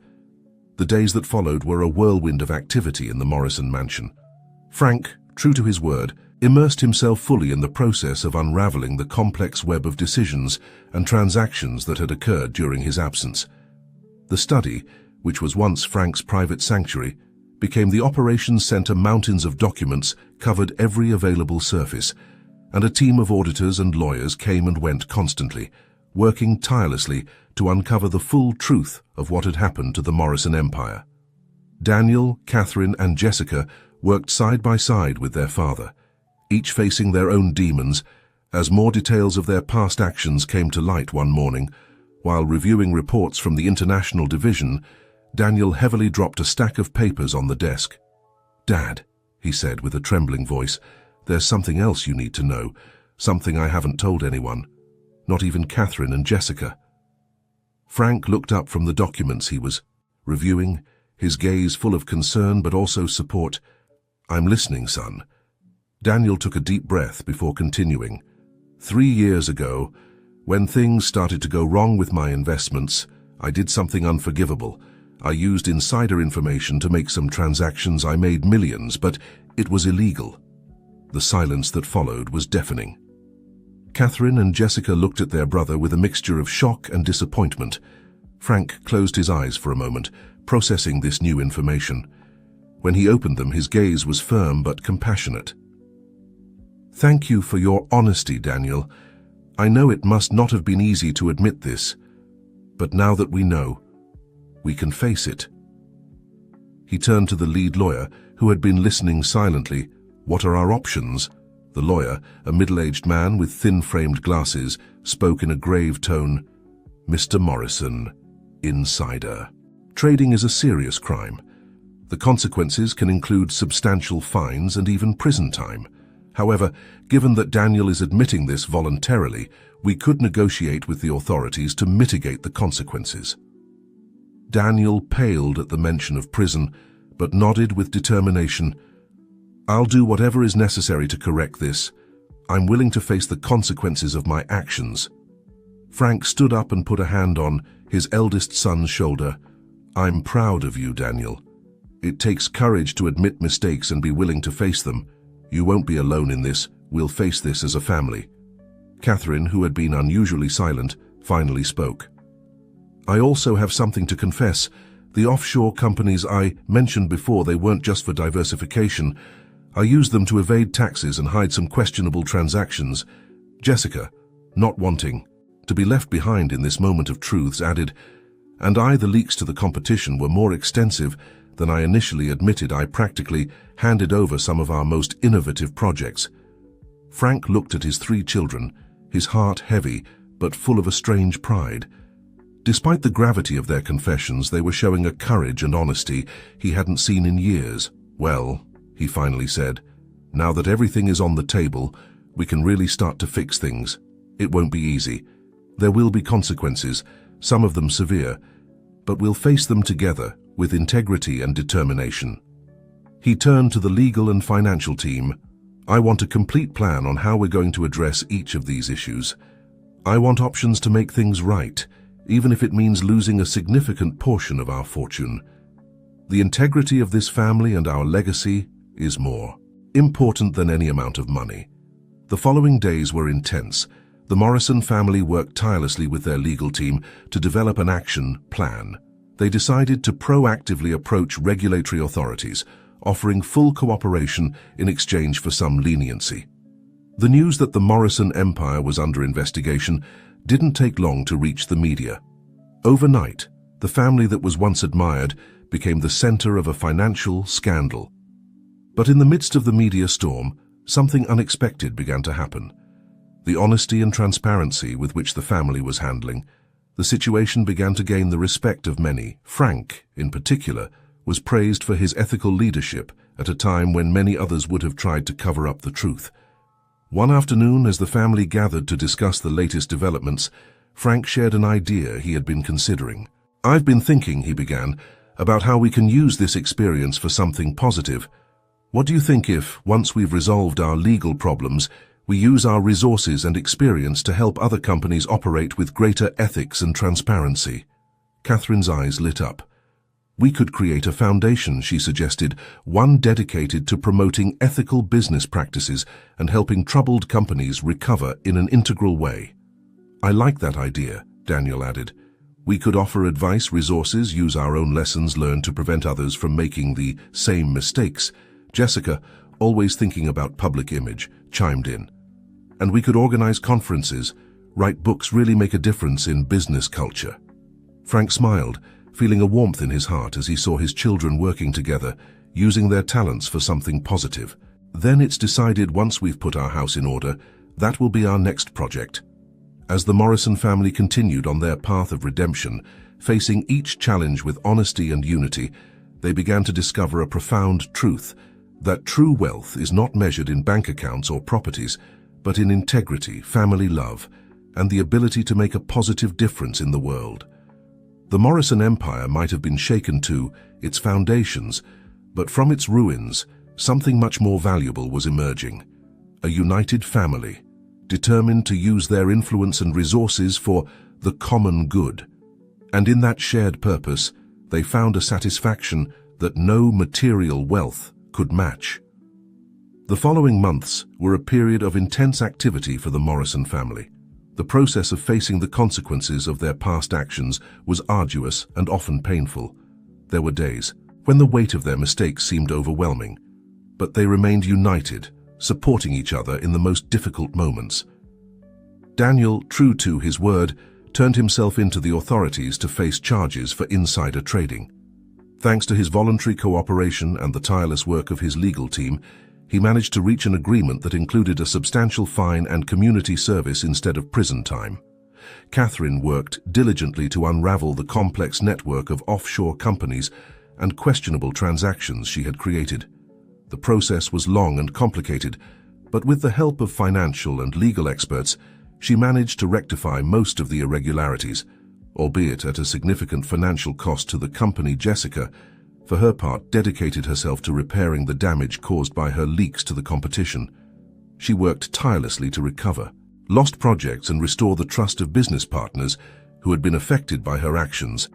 A: The days that followed were a whirlwind of activity in the Morrison mansion. Frank, true to his word, immersed himself fully in the process of unraveling the complex web of decisions and transactions that had occurred during his absence. The study, which was once Frank's private sanctuary, became the operations center. Mountains of documents covered every available surface, and a team of auditors and lawyers came and went constantly, working tirelessly to uncover the full truth of what had happened to the Morrison empire. Daniel, Catherine, and Jessica worked side by side with their father, each facing their own demons, as more details of their past actions came to light one morning. While reviewing reports from the International Division, Daniel heavily dropped a stack of papers on the desk. Dad, he said with a trembling voice, there's something else you need to know, something I haven't told anyone, not even Catherine and Jessica. Frank looked up from the documents he was reviewing, his gaze full of concern but also support. I'm listening, son. Daniel took a deep breath before continuing. 3 years ago, when things started to go wrong with my investments, I did something unforgivable. I used insider information to make some transactions. I made millions, but it was illegal. The silence that followed was deafening. Catherine and Jessica looked at their brother with a mixture of shock and disappointment. Frank closed his eyes for a moment, processing this new information. When he opened them, his gaze was firm but compassionate. Thank you for your honesty, Daniel. I know it must not have been easy to admit this, but now that we know, we can face it. He turned to the lead lawyer, who had been listening silently. What are our options? The lawyer, a middle-aged man with thin-framed glasses, spoke in a grave tone. Mr. Morrison, insider. Trading is a serious crime. The consequences can include substantial fines and even prison time. However, given that Daniel is admitting this voluntarily, we could negotiate with the authorities to mitigate the consequences. Daniel paled at the mention of prison, but nodded with determination. I'll do whatever is necessary to correct this. I'm willing to face the consequences of my actions. Frank stood up and put a hand on his eldest son's shoulder. I'm proud of you, Daniel. It takes courage to admit mistakes and be willing to face them. You won't be alone in this. We'll face this as a family. Catherine, who had been unusually silent, finally spoke. I also have something to confess. The offshore companies I mentioned before, they weren't just for diversification. I used them to evade taxes and hide some questionable transactions. Jessica, not wanting to be left behind in this moment of truths, added, and the leaks to the competition were more extensive than I initially admitted. I practically handed over some of our most innovative projects. Frank looked at his 3 children, his heart heavy but full of a strange pride. Despite the gravity of their confessions, they were showing a courage and honesty he hadn't seen in years. Well, he finally said, now that everything is on the table, we can really start to fix things. It won't be easy. There will be consequences, some of them severe, but we'll face them together with integrity and determination. He turned to the legal and financial team. I want a complete plan on how we're going to address each of these issues. I want options to make things right, even if it means losing a significant portion of our fortune. The integrity of this family and our legacy is more important than any amount of money. The following days were intense. The Morrison family worked tirelessly with their legal team to develop an action plan. They decided to proactively approach regulatory authorities, offering full cooperation in exchange for some leniency. The news that the Morrison empire was under investigation didn't take long to reach the media. Overnight, the family that was once admired became the center of a financial scandal. But in the midst of the media storm, something unexpected began to happen. The honesty and transparency with which the family was handling the situation began to gain the respect of many. Frank, in particular, was praised for his ethical leadership at a time when many others would have tried to cover up the truth. One afternoon, as the family gathered to discuss the latest developments, Frank shared an idea he had been considering. I've been thinking, he began, about how we can use this experience for something positive. What do you think if, once we've resolved our legal problems, we use our resources and experience to help other companies operate with greater ethics and transparency? Catherine's eyes lit up. We could create a foundation, she suggested, one dedicated to promoting ethical business practices and helping troubled companies recover in an integral way. I like that idea, Daniel added. We could offer advice, resources, use our own lessons learned to prevent others from making the same mistakes. Jessica, always thinking about public image, chimed in. And we could organize conferences, write books, really make a difference in business culture. Frank smiled, feeling a warmth in his heart as he saw his children working together, using their talents for something positive. Then it's decided, once we've put our house in order, that will be our next project. As the Morrison family continued on their path of redemption, facing each challenge with honesty and unity, they began to discover a profound truth, that true wealth is not measured in bank accounts or properties, but in integrity, family love, and the ability to make a positive difference in the world. The Morrison empire might have been shaken to its foundations, but from its ruins, something much more valuable was emerging. A united family, determined to use their influence and resources for the common good. And in that shared purpose, they found a satisfaction that no material wealth could match. The following months were a period of intense activity for the Morrison family. The process of facing the consequences of their past actions was arduous and often painful. There were days when the weight of their mistakes seemed overwhelming, but they remained united, supporting each other in the most difficult moments. Daniel, true to his word, turned himself into the authorities to face charges for insider trading. Thanks to his voluntary cooperation and the tireless work of his legal team, he managed to reach an agreement that included a substantial fine and community service instead of prison time. Catherine worked diligently to unravel the complex network of offshore companies and questionable transactions she had created. The process was long and complicated, but with the help of financial and legal experts, she managed to rectify most of the irregularities, albeit at a significant financial cost to the company. Jessica, for her part, dedicated herself to repairing the damage caused by her leaks to the competition. She worked tirelessly to recover lost projects and restore the trust of business partners who had been affected by her actions.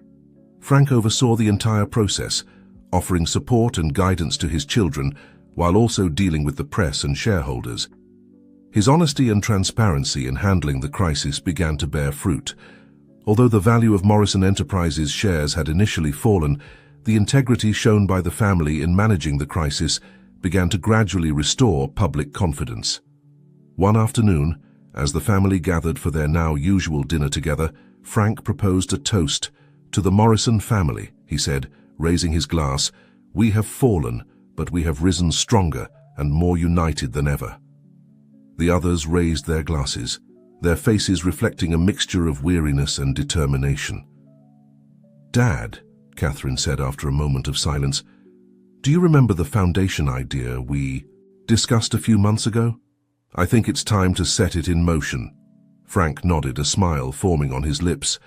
A: Frank oversaw the entire process, offering support and guidance to his children while also dealing with the press and shareholders. His honesty and transparency in handling the crisis began to bear fruit. Although the value of Morrison Enterprises shares had initially fallen, the integrity shown by the family in managing the crisis began to gradually restore public confidence. One afternoon, as the family gathered for their now usual dinner together, Frank proposed a toast. "To the Morrison family," he said, raising his glass, "we have fallen, but we have risen stronger and more united than ever." The others raised their glasses, their faces reflecting a mixture of weariness and determination. "Dad," Catherine said after a moment of silence, "do you remember the foundation idea we discussed a few months ago? I think it's time to set it in motion." Frank nodded, a smile forming on his lips.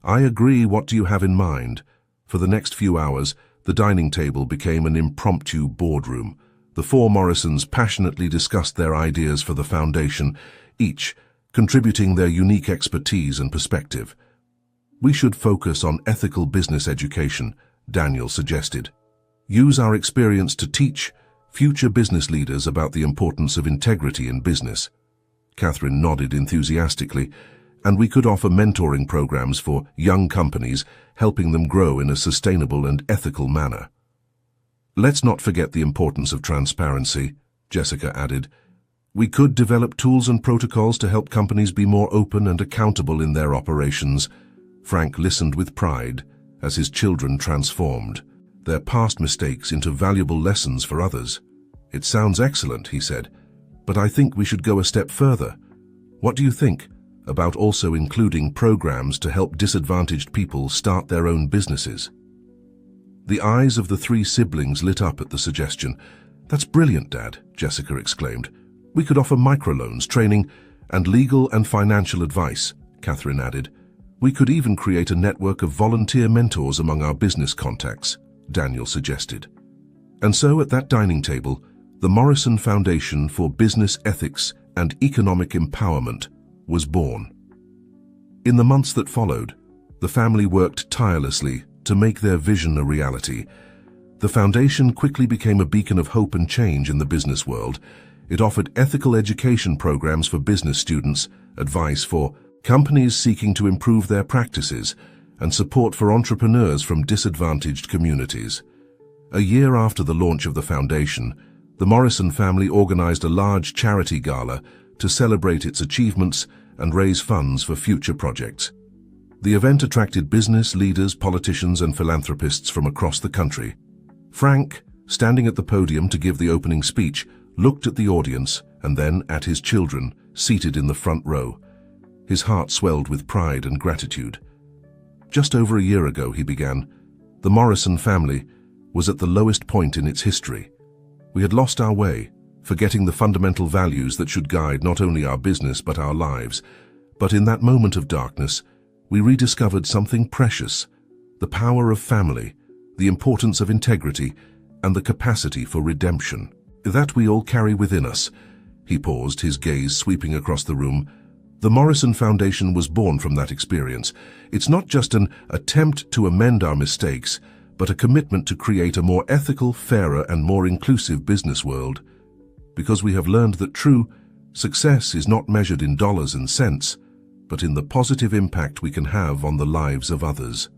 A: "I agree. What do you have in mind?" For the next few hours, the dining table became an impromptu boardroom. The four Morrisons passionately discussed their ideas for the foundation, each contributing their unique expertise and perspective. "We should focus on ethical business education," Daniel suggested. "Use our experience to teach future business leaders about the importance of integrity in business." Catherine nodded enthusiastically. "And we could offer mentoring programs for young companies, helping them grow in a sustainable and ethical manner." "Let's not forget the importance of transparency," Jessica added. "We could develop tools and protocols to help companies be more open and accountable in their operations." Frank listened with pride as his children transformed their past mistakes into valuable lessons for others. "It sounds excellent," he said, "but I think we should go a step further. What do you think about also including programs to help disadvantaged people start their own businesses?" The eyes of the three siblings lit up at the suggestion. "That's brilliant, Dad," Jessica exclaimed. "We could offer microloans, training, and legal and financial advice," Catherine added. "We could even create a network of volunteer mentors among our business contacts," Daniel suggested. And so at that dining table, the Morrison Foundation for Business Ethics and Economic Empowerment was born. In the months that followed, the family worked tirelessly to make their vision a reality. The foundation quickly became a beacon of hope and change in the business world. It offered ethical education programs for business students, advice for companies seeking to improve their practices, and support for entrepreneurs from disadvantaged communities. A year after the launch of the foundation, the Morrison family organized a large charity gala to celebrate its achievements and raise funds for future projects. The event attracted business leaders, politicians, and philanthropists from across the country. Frank, standing at the podium to give the opening speech, looked at the audience and then at his children, seated in the front row. His heart swelled with pride and gratitude. "Just over a year ago," he began, "the Morrison family was at the lowest point in its history. We had lost our way, forgetting the fundamental values that should guide not only our business but our lives. But in that moment of darkness, we rediscovered something precious: the power of family, the importance of integrity, and the capacity for redemption. That we all carry within us." He paused, his gaze sweeping across the room. "The Morrison Foundation was born from that experience. It's not just an attempt to amend our mistakes, but a commitment to create a more ethical, fairer, and more inclusive business world. Because we have learned that true success is not measured in dollars and cents, but in the positive impact we can have on the lives of others."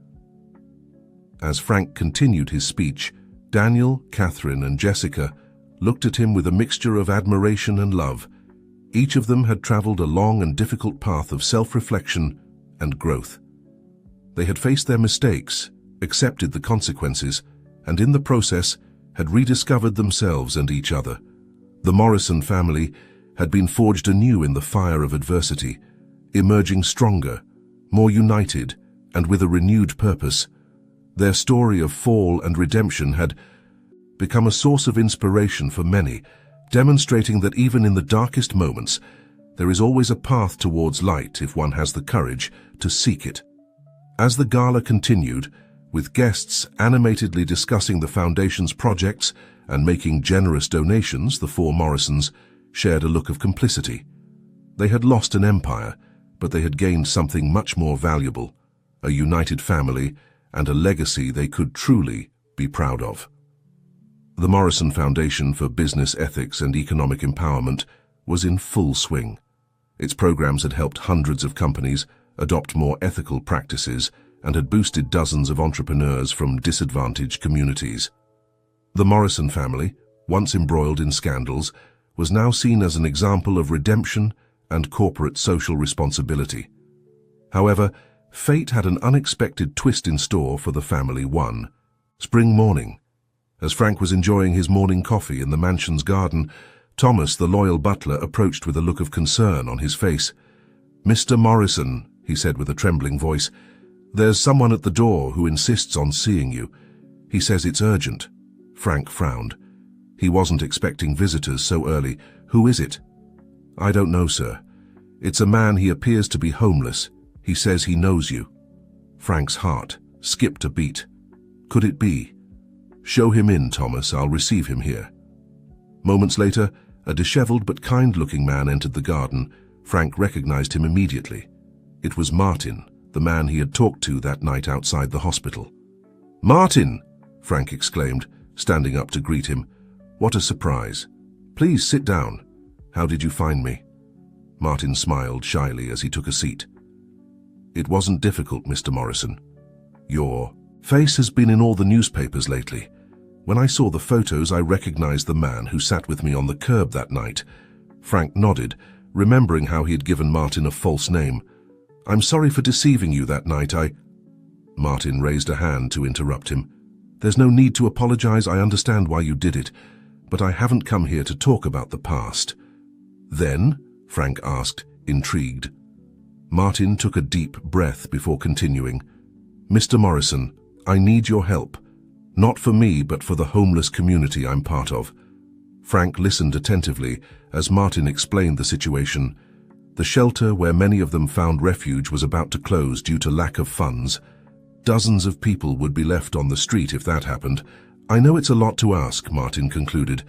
A: As Frank continued his speech, Daniel, Catherine, and Jessica looked at him with a mixture of admiration and love. Each of them had traveled a long and difficult path of self-reflection and growth. They had faced their mistakes, accepted the consequences, and in the process had rediscovered themselves and each other. The Morrison family had been forged anew in the fire of adversity, emerging stronger, more united, and with a renewed purpose. Their story of fall and redemption had become a source of inspiration for many, demonstrating that even in the darkest moments, there is always a path towards light if one has the courage to seek it. As the gala continued, with guests animatedly discussing the foundation's projects and making generous donations, the four Morrisons shared a look of complicity. They had lost an empire, but they had gained something much more valuable, a united family and a legacy they could truly be proud of. The Morrison Foundation for Business Ethics and Economic Empowerment was in full swing. Its programs had helped hundreds of companies adopt more ethical practices and had boosted dozens of entrepreneurs from disadvantaged communities. The Morrison family, once embroiled in scandals, was now seen as an example of redemption and corporate social responsibility. However, fate had an unexpected twist in store for the family one spring morning. As Frank was enjoying his morning coffee in the mansion's garden, Thomas, the loyal butler, approached with a look of concern on his face. "Mr. Morrison," he said with a trembling voice, "there's someone at the door who insists on seeing you. He says it's urgent." Frank frowned. He wasn't expecting visitors so early. "Who is it?" "I don't know, sir. It's a man. He appears to be homeless. He says he knows you." Frank's heart skipped a beat. Could it be? "Show him in, Thomas. I'll receive him here." Moments later, a disheveled but kind-looking man entered the garden. Frank recognized him immediately. It was Martin, the man he had talked to that night outside the hospital. "Martin!" Frank exclaimed, standing up to greet him. "What a surprise. Please sit down. How did you find me?" Martin smiled shyly as he took a seat. "It wasn't difficult, Mr. Morrison. Your face has been in all the newspapers lately. When I saw the photos, I recognized the man who sat with me on the curb that night." Frank nodded, remembering how he had given Martin a false name. "I'm sorry for deceiving you that night. Martin raised a hand to interrupt him. "There's no need to apologize. I understand why you did it, but I haven't come here to talk about the past." "Then?" Frank asked, intrigued. Martin took a deep breath before continuing. "Mr. Morrison, I need your help. Not for me, but for the homeless community I'm part of." Frank listened attentively as Martin explained the situation. The shelter where many of them found refuge was about to close due to lack of funds. Dozens of people would be left on the street if that happened. "I know it's a lot to ask," Martin concluded,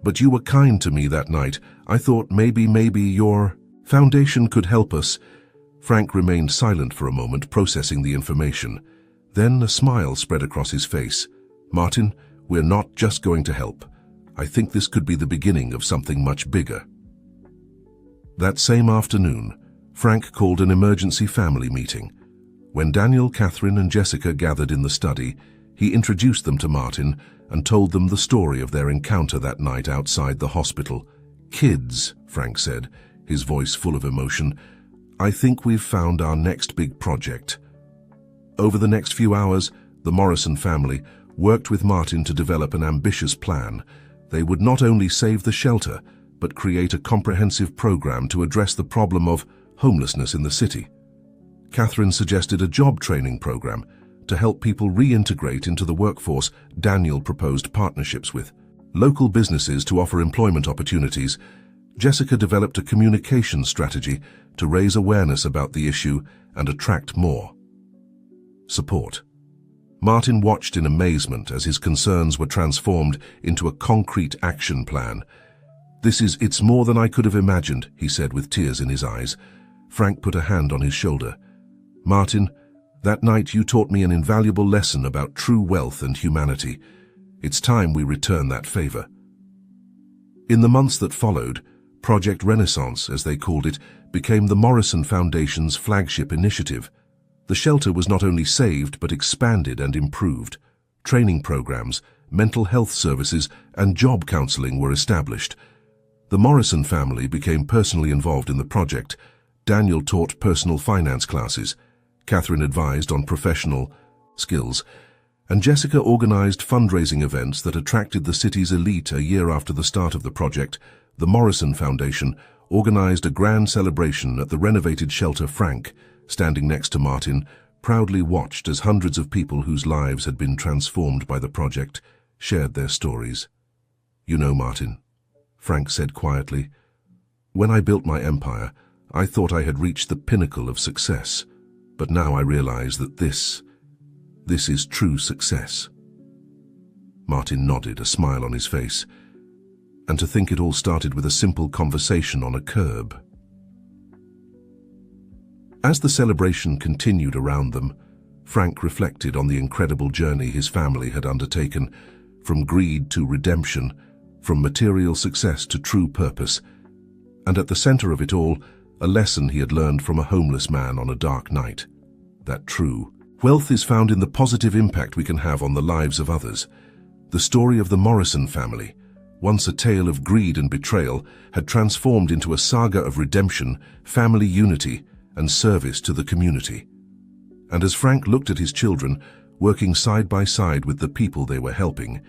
A: "but you were kind to me that night. I thought maybe your foundation could help us." Frank remained silent for a moment, processing the information. Then a smile spread across his face. "Martin, we're not just going to help. I think this could be the beginning of something much bigger." That same afternoon, Frank called an emergency family meeting. When Daniel, Catherine, and Jessica gathered in the study, he introduced them to Martin and told them the story of their encounter that night outside the hospital. "Kids," Frank said, his voice full of emotion, "I think we've found our next big project." Over the next few hours, the Morrison family worked with Martin to develop an ambitious plan. They would not only save the shelter, but create a comprehensive program to address the problem of homelessness in the city. Catherine suggested a job training program to help people reintegrate into the workforce. Daniel proposed partnerships with local businesses to offer employment opportunities. Jessica developed a communication strategy to raise awareness about the issue and attract more support. Martin watched in amazement as his concerns were transformed into a concrete action plan. It's more than I could have imagined," he said with tears in his eyes. Frank put a hand on his shoulder. "Martin, that night you taught me an invaluable lesson about true wealth and humanity. It's time we return that favor." In the months that followed, Project Renaissance, as they called it, became the Morrison Foundation's flagship initiative. The shelter was not only saved but expanded and improved. Training programs, mental health services, and job counseling were established. The Morrison family became personally involved in the project. Daniel taught personal finance classes. Catherine advised on professional skills, and Jessica organized fundraising events that attracted the city's elite. A year after the start of the project, the Morrison Foundation organized a grand celebration at the renovated shelter. Frank, standing next to Martin, proudly watched as hundreds of people whose lives had been transformed by the project shared their stories. "You know, Martin," Frank said quietly, "when I built my empire, I thought I had reached the pinnacle of success, but now I realize that this is true success." Martin nodded, a smile on his face. And to think it all started with a simple conversation on a curb. As the celebration continued around them, Frank reflected on the incredible journey his family had undertaken, from greed to redemption, from material success to true purpose, and at the center of it all, a lesson he had learned from a homeless man on a dark night: that true wealth is found in the positive impact we can have on the lives of others. The story of the Morrison family, once a tale of greed and betrayal, had transformed into a saga of redemption, family unity, and service to the community. And as Frank looked at his children, working side by side with the people they were helping,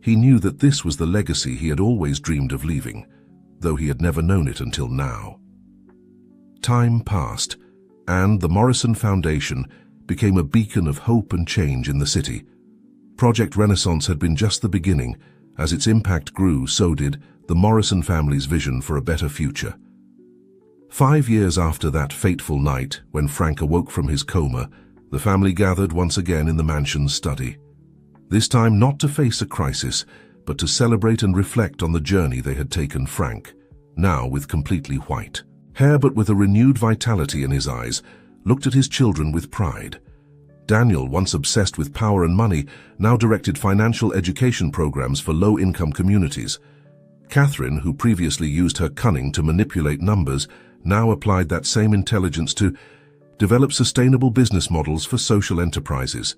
A: he knew that this was the legacy he had always dreamed of leaving, though he had never known it until now. Time passed, and the Morrison Foundation became a beacon of hope and change in the city. Project Renaissance had been just the beginning. As its impact grew, so did the Morrison family's vision for a better future. 5 years after that fateful night, when Frank awoke from his coma, the family gathered once again in the mansion's study. This time not to face a crisis, but to celebrate and reflect on the journey they had taken. Frank, now with completely white hair but with a renewed vitality in his eyes, looked at his children with pride. Daniel, once obsessed with power and money, now directed financial education programs for low-income communities. Catherine, who previously used her cunning to manipulate numbers, now applied that same intelligence to develop sustainable business models for social enterprises.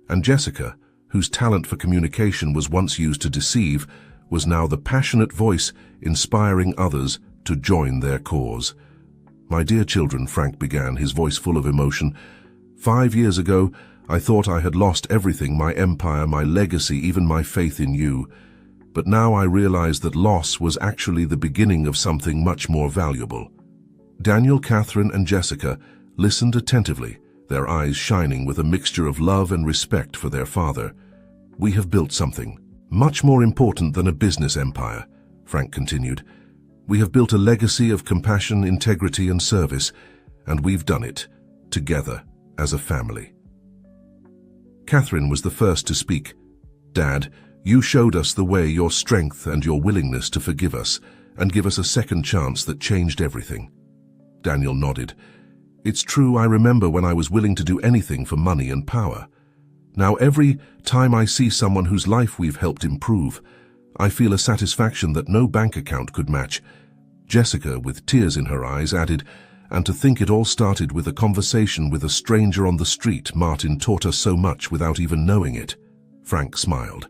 A: And Jessica, whose talent for communication was once used to deceive, was now the passionate voice inspiring others to join their cause. "My dear children," Frank began, his voice full of emotion, "5 years ago, I thought I had lost everything: my empire, my legacy, even my faith in you. But now I realize that loss was actually the beginning of something much more valuable." Daniel, Catherine, and Jessica listened attentively, their eyes shining with a mixture of love and respect for their father. "We have built something much more important than a business empire," Frank continued. "We have built a legacy of compassion, integrity, and service, and we've done it together as a family." Catherine was the first to speak. "Dad, you showed us the way, your strength and your willingness to forgive us and give us a second chance that changed everything." Daniel nodded. "It's true, I remember when I was willing to do anything for money and power. Now every time I see someone whose life we've helped improve, I feel a satisfaction that no bank account could match." Jessica, with tears in her eyes, added, "And to think it all started with a conversation with a stranger on the street. Martin taught us so much without even knowing it." Frank smiled.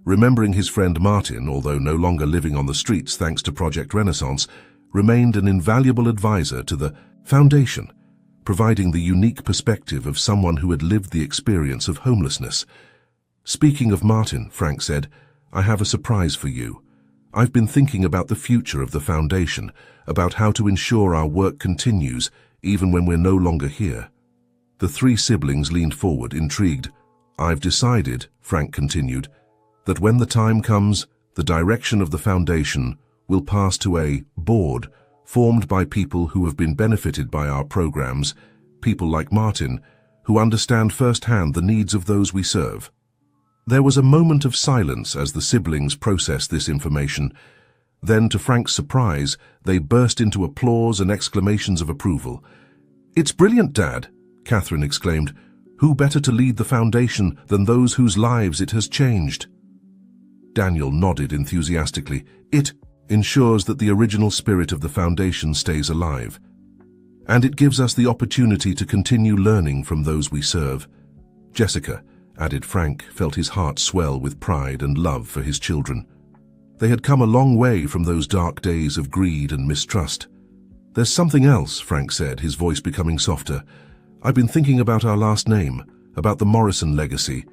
A: Remembering his friend Martin, although no longer living on the streets thanks to Project Renaissance, remained an invaluable advisor to the foundation, providing the unique perspective of someone who had lived the experience of homelessness. "Speaking of Martin," Frank said, "I have a surprise for you. I've been thinking about the future of the foundation, about how to ensure our work continues even when we're no longer here." The three siblings leaned forward, intrigued. "I've decided," Frank continued, "that when the time comes, the direction of the foundation will pass to a board formed by people who have been benefited by our programs, people like Martin, who understand firsthand the needs of those we serve." There was a moment of silence as the siblings processed this information. Then, to Frank's surprise, they burst into applause and exclamations of approval. "It's brilliant, Dad," Catherine exclaimed. "Who better to lead the foundation than those whose lives it has changed?" Daniel nodded enthusiastically. "It ensures that the original spirit of the foundation stays alive, and it gives us the opportunity to continue learning from those we serve." Jessica, added Frank, felt his heart swell with pride and love for his children. They had come a long way from those dark days of greed and mistrust. "There's something else," Frank said, his voice becoming softer. "I've been thinking about our last name, about the Morrison legacy.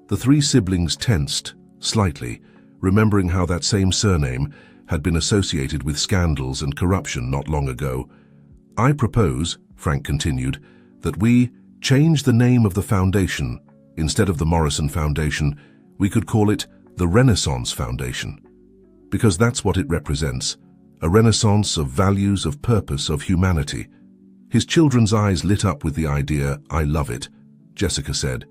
A: The three siblings tensed, slightly, remembering how that same surname had been associated with scandals and corruption not long ago. "I propose," Frank continued, "that we change the name of the foundation. Instead of the Morrison Foundation, we could call it the Renaissance Foundation. Because that's what it represents, a renaissance of values, of purpose, of humanity." His children's eyes lit up with the idea. "I love it," Jessica said.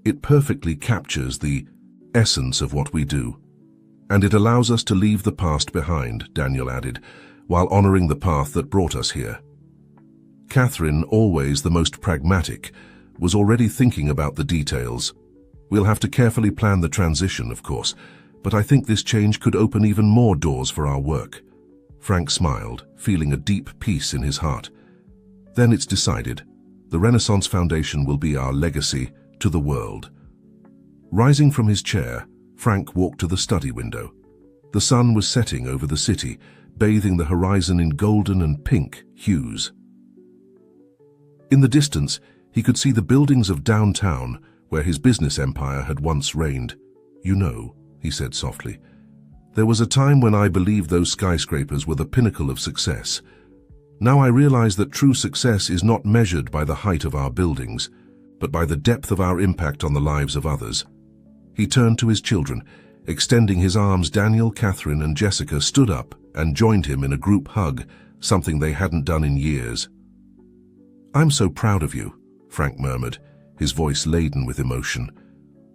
A: "It perfectly captures the essence of what we do. And it allows us to leave the past behind," Daniel added, "while honoring the path that brought us here." Catherine, always the most pragmatic, was already thinking about the details. "We'll have to carefully plan the transition, of course, but I think this change could open even more doors for our work." Frank smiled, feeling a deep peace in his heart. "Then it's decided. The Renaissance Foundation will be our legacy to the world." Rising from his chair, Frank walked to the study window. The sun was setting over the city, bathing the horizon in golden and pink hues. In the distance, he could see the buildings of downtown, where his business empire had once reigned. "You know," he said softly, "there was a time when I believed those skyscrapers were the pinnacle of success. Now I realize that true success is not measured by the height of our buildings, but by the depth of our impact on the lives of others." He turned to his children. Extending his arms, Daniel, Catherine, and Jessica stood up and joined him in a group hug, something they hadn't done in years. "I'm so proud of you," Frank murmured, his voice laden with emotion,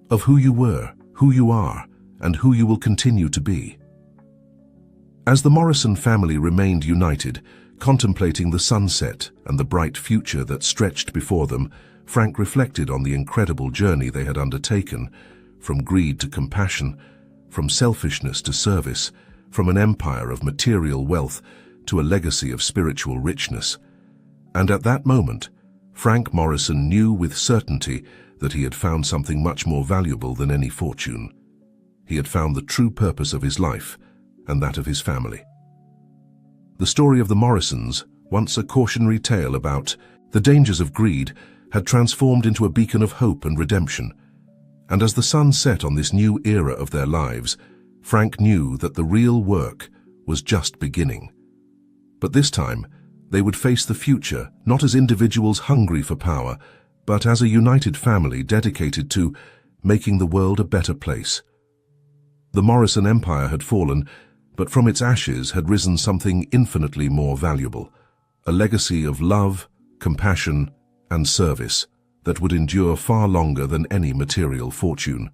A: "of who you were, who you are, and who you will continue to be." As the Morrison family remained united, contemplating the sunset and the bright future that stretched before them, Frank reflected on the incredible journey they had undertaken, from greed to compassion, from selfishness to service, from an empire of material wealth to a legacy of spiritual richness. And at that moment, Frank Morrison knew with certainty that he had found something much more valuable than any fortune. He had found the true purpose of his life and that of his family. The story of the Morrisons, once a cautionary tale about the dangers of greed, had transformed into a beacon of hope and redemption. And as the sun set on this new era of their lives, Frank knew that the real work was just beginning. But this time, they would face the future not as individuals hungry for power, but as a united family dedicated to making the world a better place. The Morrison Empire had fallen, but from its ashes had risen something infinitely more valuable, a legacy of love, compassion, and service that would endure far longer than any material fortune.